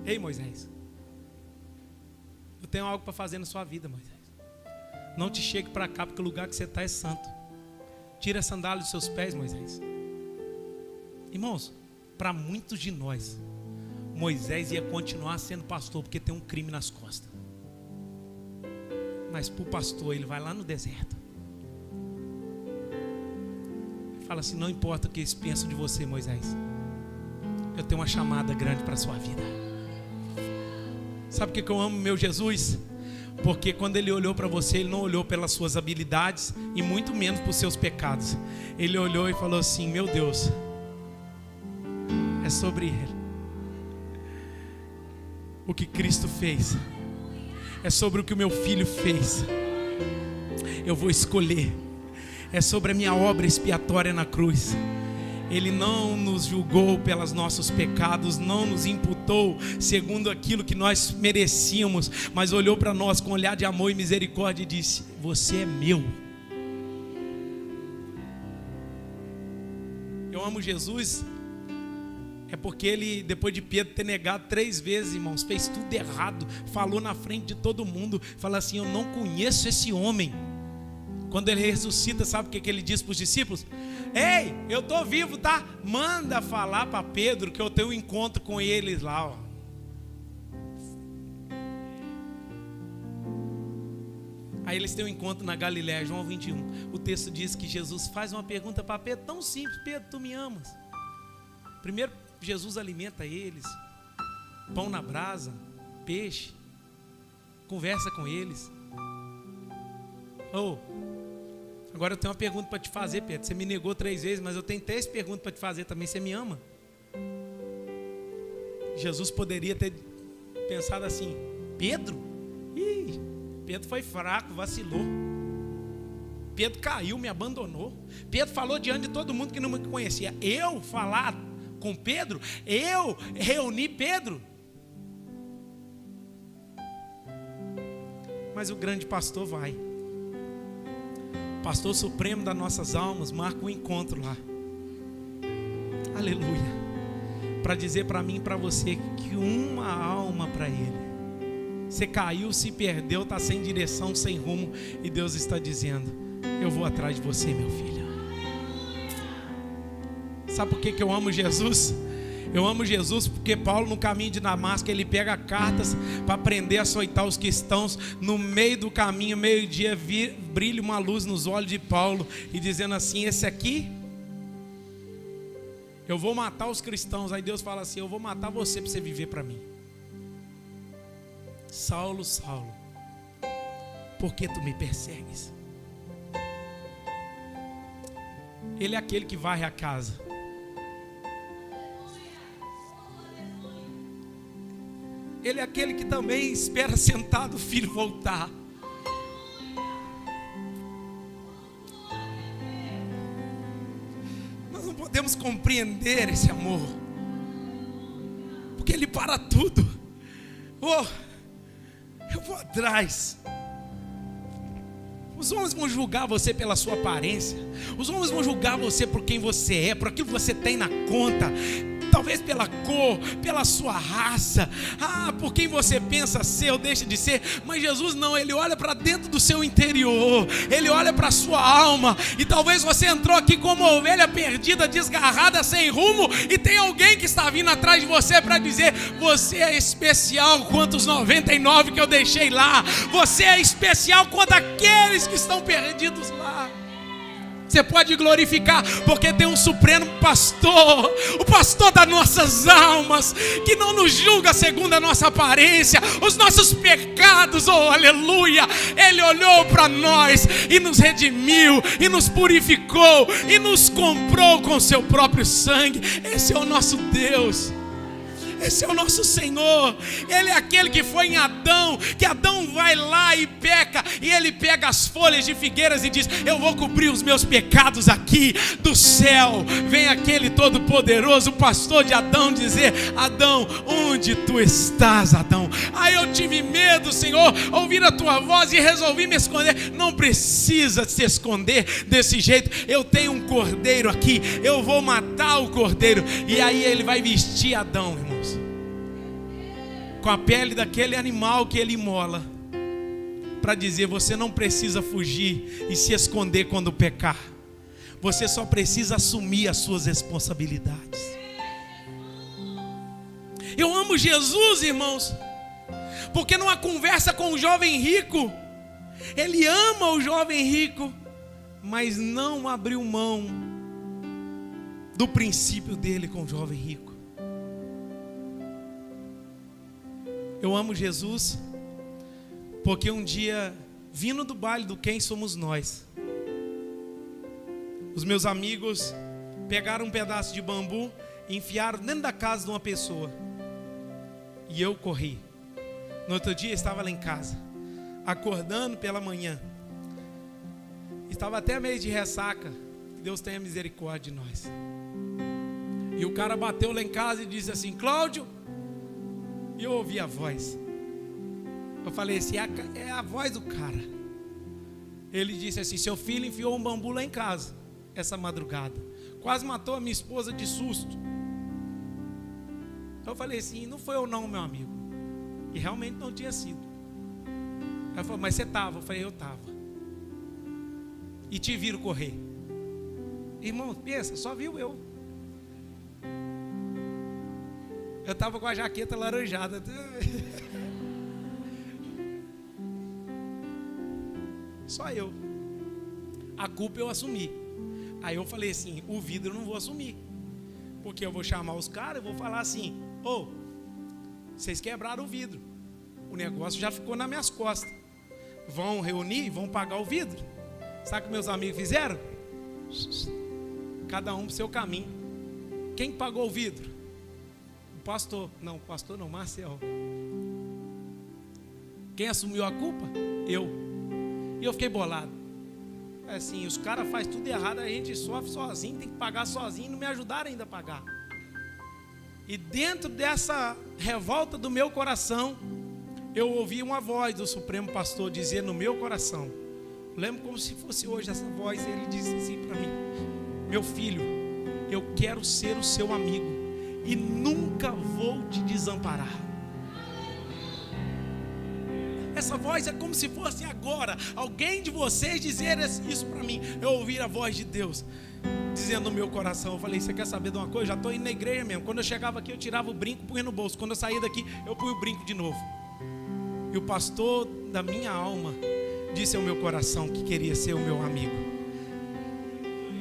Ei, Moisés, eu tenho algo para fazer na sua vida, Moisés. Não te chegue para cá, porque o lugar que você está é santo. Tira a sandália dos seus pés, Moisés. Irmãos, para muitos de nós, Moisés ia continuar sendo pastor, porque tem um crime nas costas. Mas para o pastor, ele vai lá no deserto. Fala assim: não importa o que eles pensam de você, Moisés, eu tenho uma chamada grande para a sua vida. Sabe por que eu amo meu Jesus? Porque quando ele olhou para você, ele não olhou pelas suas habilidades e muito menos por seus pecados. Ele olhou e falou assim: meu Deus, é sobre ele. O que Cristo fez é sobre o que o meu filho fez. Eu vou escolher. É sobre a minha obra expiatória na cruz. Ele não nos julgou pelos nossos pecados, não nos imputou segundo aquilo que nós merecíamos, mas olhou para nós com um olhar de amor e misericórdia e disse: você é meu. Eu amo Jesus, é porque ele, depois de Pedro ter negado 3 vezes, irmãos, fez tudo errado, falou na frente de todo mundo, fala assim: eu não conheço esse homem. Quando ele ressuscita, sabe o que ele diz para os discípulos? Ei, eu estou vivo, tá? Manda falar para Pedro que eu tenho um encontro com eles lá, ó. Aí eles têm um encontro na Galiléia, João 21. O texto diz que Jesus faz uma pergunta para Pedro tão simples: Pedro, tu me amas? Primeiro Jesus alimenta eles, pão na brasa, peixe, conversa com eles. Agora eu tenho uma pergunta para te fazer, Pedro. Você me negou 3 vezes, mas eu tenho 3 perguntas para te fazer também. Você me ama? Jesus poderia ter pensado assim: Pedro? Pedro foi fraco, vacilou. Pedro caiu, me abandonou. Pedro falou diante de todo mundo que não me conhecia. Eu falar com Pedro? Eu reunir Pedro? Mas o grande pastor vai. Pastor supremo das nossas almas marca um encontro lá. Aleluia. Para dizer para mim e para você que uma alma para Ele. Você caiu, se perdeu, está sem direção, sem rumo, e Deus está dizendo: eu vou atrás de você, meu filho. Sabe por que eu amo Jesus? Eu amo Jesus porque Paulo, no caminho de Damasco, ele pega cartas para prender, açoitar os cristãos. No meio do caminho, meio-dia, brilha uma luz nos olhos de Paulo e dizendo assim: esse aqui, eu vou matar os cristãos. Aí Deus fala assim: eu vou matar você para você viver para mim. Saulo, Saulo, por que tu me persegues? Ele é aquele que varre a casa. Ele é aquele que também espera sentado o filho voltar. Nós não podemos compreender esse amor, porque Ele para tudo. Eu vou atrás. Os homens vão julgar você pela sua aparência. Os homens vão julgar você por quem você é, por aquilo que você tem na conta. Talvez pela cor, pela sua raça, por quem você pensa ser ou deixa de ser. Mas Jesus não, Ele olha para dentro do seu interior. Ele olha para a sua alma. E talvez você entrou aqui como uma ovelha perdida, desgarrada, sem rumo, e tem alguém que está vindo atrás de você para dizer: você é especial quanto os 99 que eu deixei lá. Você é especial quanto aqueles que estão perdidos lá. Você pode glorificar, porque tem um supremo pastor, o pastor das nossas almas, que não nos julga segundo a nossa aparência, os nossos pecados, aleluia. Ele olhou para nós e nos redimiu, e nos purificou, e nos comprou com seu próprio sangue. Esse é o nosso Deus. Esse é o nosso Senhor. Ele é aquele que foi em Adão, que Adão vai lá e peca, e ele pega as folhas de figueiras e diz: eu vou cobrir os meus pecados aqui. Do céu vem aquele todo poderoso, o pastor de Adão, dizer: Adão, onde tu estás, Adão? Aí eu tive medo, Senhor, ouvir a tua voz e resolvi me esconder. Não precisa se esconder desse jeito. Eu tenho um cordeiro aqui, eu vou matar o cordeiro. E aí ele vai vestir Adão, irmãos, com a pele daquele animal que ele imola, para dizer: você não precisa fugir e se esconder quando pecar. Você só precisa assumir as suas responsabilidades. Eu amo Jesus, irmãos, porque numa conversa com o jovem rico, ele ama o jovem rico, mas não abriu mão do princípio dele com o jovem rico. Eu amo Jesus, porque um dia, vindo do baile do Quem Somos Nós, os meus amigos pegaram um pedaço de bambu e enfiaram dentro da casa de uma pessoa. E eu corri. No outro dia eu estava lá em casa, acordando pela manhã. Estava até meio de ressaca. Que Deus tenha misericórdia de nós. E o cara bateu lá em casa e disse assim: Cláudio. E eu ouvi a voz. Eu falei assim: é a voz do cara. Ele disse assim: seu filho enfiou um bambu lá em casa essa madrugada. Quase matou a minha esposa de susto. Eu falei assim: não foi eu não, meu amigo. E realmente não tinha sido. Ela falou: mas você estava? Eu falei: eu estava. E te viram correr. Irmão, pensa, só viu eu. Eu estava com a jaqueta laranjada. Só eu. A culpa eu assumi. Aí eu falei assim: o vidro eu não vou assumir, porque eu vou chamar os caras e vou falar assim: ô, vocês quebraram o vidro, o negócio já ficou nas minhas costas. Vão reunir e vão pagar o vidro. Sabe o que meus amigos fizeram? Cada um pro seu caminho. Quem pagou o vidro? O pastor. Não, o pastor não, Marcel. Quem assumiu a culpa? Eu. E eu fiquei bolado. Assim, os caras fazem tudo errado, a gente sofre sozinho, tem que pagar sozinho, e não me ajudaram ainda a pagar. E dentro dessa revolta do meu coração, eu ouvi uma voz do Supremo Pastor dizer no meu coração, lembro como se fosse hoje essa voz, ele disse assim para mim: meu filho, eu quero ser o seu amigo e nunca vou te desamparar. Essa voz é como se fosse agora alguém de vocês dizer isso para mim. Eu ouvi a voz de Deus dizendo no meu coração. Eu falei: você quer saber de uma coisa? Já estou indo na igreja mesmo. Quando eu chegava aqui eu tirava o brinco, punha no bolso. Quando eu saía daqui eu punha o brinco de novo. E o pastor da minha alma disse ao meu coração que queria ser o meu amigo.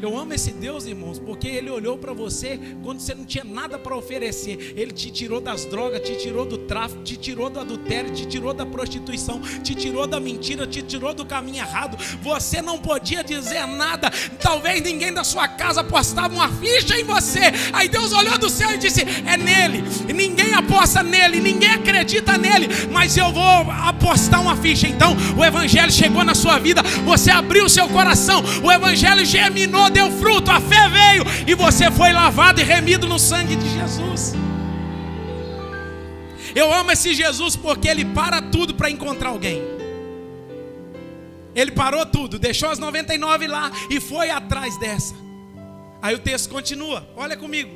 Eu amo esse Deus, irmãos, porque Ele olhou para você quando você não tinha nada para oferecer. Ele te tirou das drogas, te tirou do tráfico, te tirou do adultério, te tirou da prostituição, te tirou da mentira, te tirou do caminho errado. Você não podia dizer nada. Talvez ninguém da sua casa apostava uma ficha em você. Aí Deus olhou do céu e disse: é nele. E ninguém aposta nele, ninguém acredita nele, mas eu vou apostar uma ficha. Então o Evangelho chegou na sua vida, você abriu o seu coração, o Evangelho germinou, deu fruto, a fé veio e você foi lavado e remido no sangue de Jesus. Eu amo esse Jesus porque Ele para tudo para encontrar alguém. Ele parou tudo, deixou as 99 lá e foi atrás dessa. Aí o texto continua, olha comigo.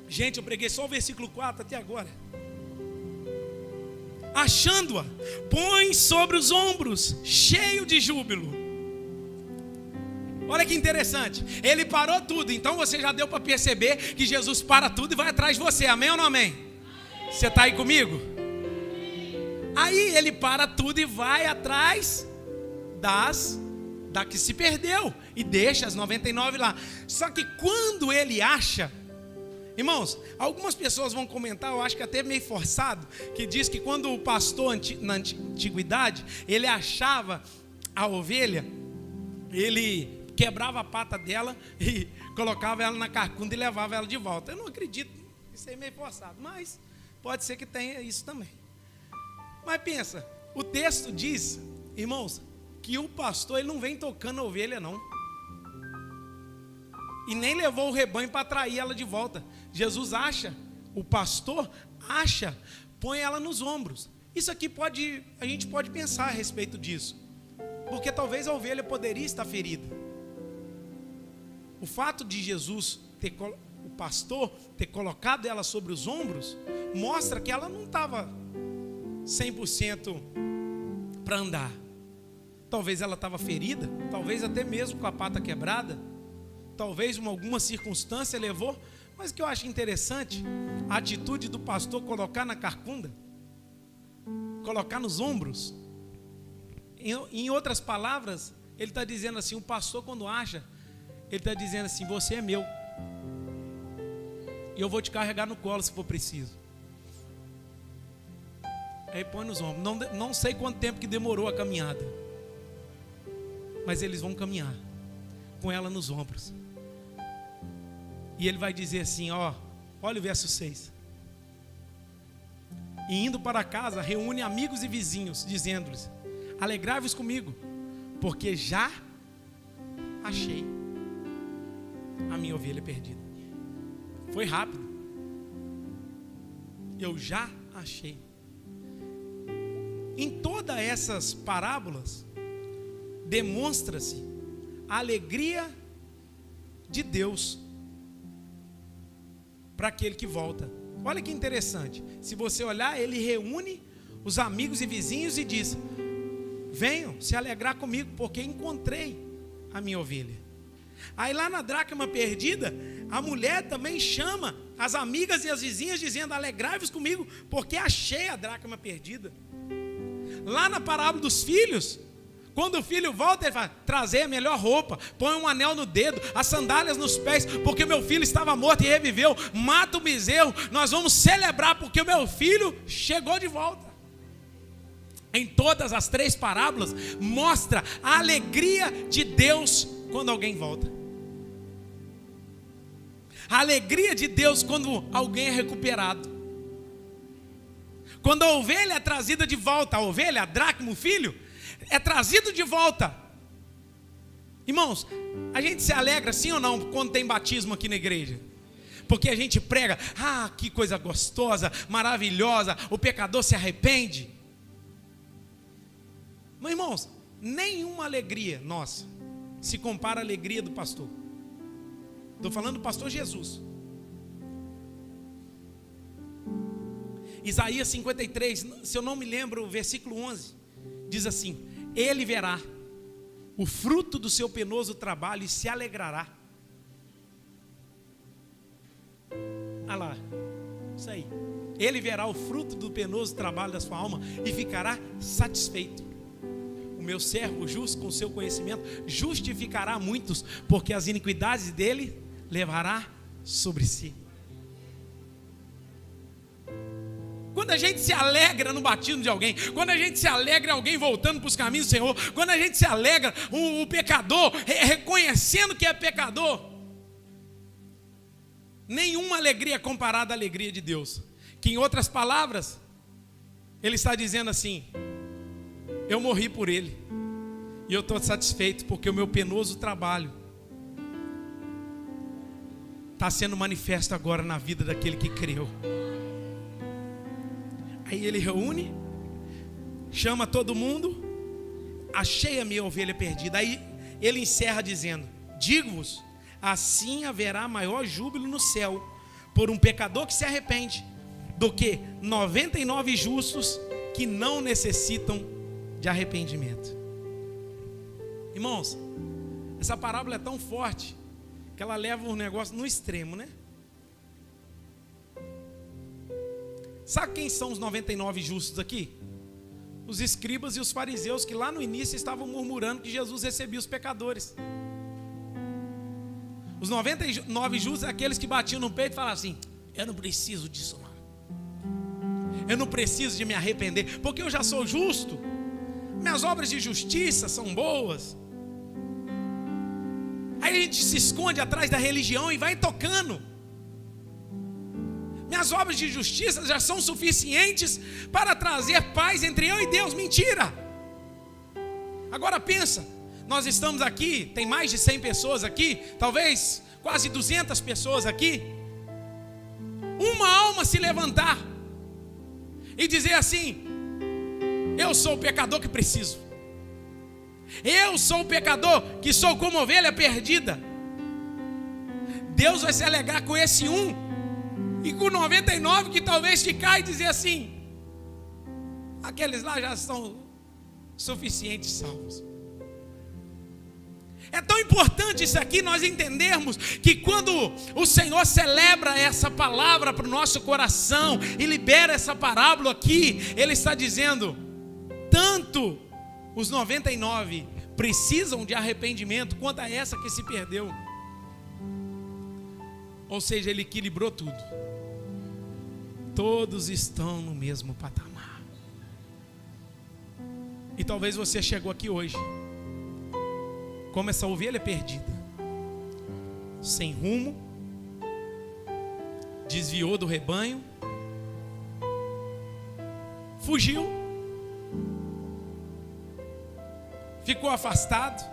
Gente, eu preguei só o versículo 4 até agora. Achando-a, põe sobre os ombros, cheio de júbilo. Olha que interessante, Ele parou tudo. Então você já deu para perceber que Jesus para tudo e vai atrás de você, amém ou não amém? Amém. Você está aí comigo? Aí Ele para tudo e vai atrás da que se perdeu e deixa as 99 lá. Só que quando Ele acha, irmãos, algumas pessoas vão comentar, eu acho que até meio forçado, que diz que quando o pastor na antiguidade, ele achava a ovelha, ele quebrava a pata dela e colocava ela na carcunda e levava ela de volta. Eu não acredito, isso é meio forçado, mas pode ser que tenha isso também. Mas pensa, o texto diz, irmãos, que o pastor ele não vem tocando a ovelha não, e nem levou o rebanho para atrair ela de volta. Jesus acha, o pastor acha, põe ela nos ombros. Isso aqui a gente pode pensar a respeito disso, porque talvez a ovelha poderia estar ferida. O fato de Jesus o pastor ter colocado ela sobre os ombros, mostra que ela não estava 100% para andar. Talvez ela estava ferida, talvez até mesmo com a pata quebrada, talvez alguma circunstância levou. Mas o que eu acho interessante, a atitude do pastor colocar na carcunda, colocar nos ombros. Em outras palavras, ele está dizendo assim, o pastor quando acha, ele está dizendo assim, você é meu, e eu vou te carregar no colo se for preciso. Aí põe nos ombros. Não sei quanto tempo que demorou a caminhada, mas eles vão caminhar com ela nos ombros. E ele vai dizer assim, olha o verso 6. E indo para casa, reúne amigos e vizinhos, dizendo-lhes, alegrai-vos comigo, porque já achei a minha ovelha perdida. Foi rápido. Eu já achei. Em todas essas parábolas, demonstra-se a alegria de Deus para aquele que volta. Olha que interessante. Se você olhar, ele reúne os amigos e vizinhos e diz, venham se alegrar comigo, porque encontrei a minha ovelha. Aí lá na dracma perdida, a mulher também chama as amigas e as vizinhas dizendo, alegrai-vos comigo, porque achei a dracma perdida. Lá na parábola dos filhos, quando o filho volta, ele fala, trazer a melhor roupa, põe um anel no dedo, as sandálias nos pés, porque meu filho estava morto e reviveu, mata o bezerro, nós vamos celebrar porque o meu filho chegou de volta. Em todas as 3 parábolas, mostra a alegria de Deus quando alguém volta. A alegria de Deus quando alguém é recuperado. Quando a ovelha é trazida de volta, a ovelha, a dracma, o filho, é trazido de volta. Irmãos, a gente se alegra sim ou não quando tem batismo aqui na igreja? Porque a gente prega, que coisa gostosa, maravilhosa, o pecador se arrepende. Mas irmãos, nenhuma alegria nossa se compara à alegria do pastor. Estou falando do pastor Jesus. Isaías 53, se eu não me lembro, o versículo 11, diz assim, ele verá o fruto do seu penoso trabalho e se alegrará. Olha lá, isso aí. Ele verá o fruto do penoso trabalho da sua alma e ficará satisfeito. O meu servo justo, com seu conhecimento, justificará muitos, porque as iniquidades dele levará sobre si. Quando a gente se alegra no batismo de alguém, quando a gente se alegra alguém voltando para os caminhos do Senhor, quando a gente se alegra o pecador reconhecendo que é pecador, nenhuma alegria é comparada à alegria de Deus. Que em outras palavras, Ele está dizendo assim, eu morri por ele, e eu estou satisfeito, porque o meu penoso trabalho está sendo manifesto agora na vida daquele que creu. Aí ele reúne, chama todo mundo, achei a minha ovelha perdida. Aí ele encerra dizendo, digo-vos, assim haverá maior júbilo no céu por um pecador que se arrepende, do que 99 justos que não necessitam de arrependimento. Irmãos, essa parábola é tão forte que ela leva um negócio no extremo, né? Sabe quem são os 99 justos aqui? Os escribas e os fariseus, que lá no início estavam murmurando que Jesus recebia os pecadores. Os 99 justos é aqueles que batiam no peito e falavam assim, eu não preciso disso não. Eu não preciso de me arrepender, porque eu já sou justo. Minhas obras de justiça são boas. Aí a gente se esconde atrás da religião e vai tocando. Minhas obras de justiça já são suficientes para trazer paz entre eu e Deus. Mentira. Agora pensa, nós estamos aqui, tem mais de 100 pessoas aqui, talvez quase 200 pessoas aqui. Uma alma se levantar e dizer assim, eu sou o pecador que preciso. Eu sou o pecador que sou como ovelha perdida. Deus vai se alegrar com esse um e com 99 que talvez ficar e dizer assim, aqueles lá já são suficientes salvos. É tão importante isso aqui, nós entendermos que quando o Senhor celebra essa palavra para o nosso coração e libera essa parábola aqui, Ele está dizendo, tanto os 99 precisam de arrependimento, quanto a essa que se perdeu. Ou seja, Ele equilibrou tudo. Todos estão no mesmo patamar. E talvez você chegou aqui hoje como essa ovelha perdida, sem rumo, desviou do rebanho, fugiu, ficou afastado,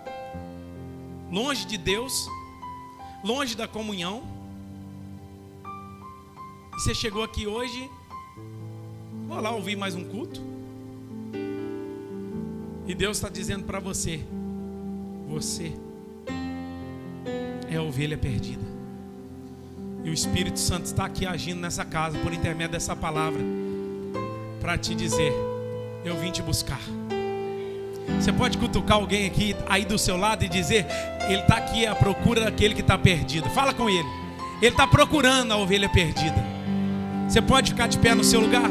longe de Deus, longe da comunhão. E você chegou aqui hoje, vou lá ouvir mais um culto, e Deus está dizendo para você: você é a ovelha perdida. E o Espírito Santo está aqui agindo nessa casa por intermédio dessa palavra para te dizer: eu vim te buscar. Você pode cutucar alguém aqui aí do seu lado e dizer: ele está aqui à procura daquele que está perdido. Fala com ele. Ele está procurando a ovelha perdida. Você pode ficar de pé no seu lugar?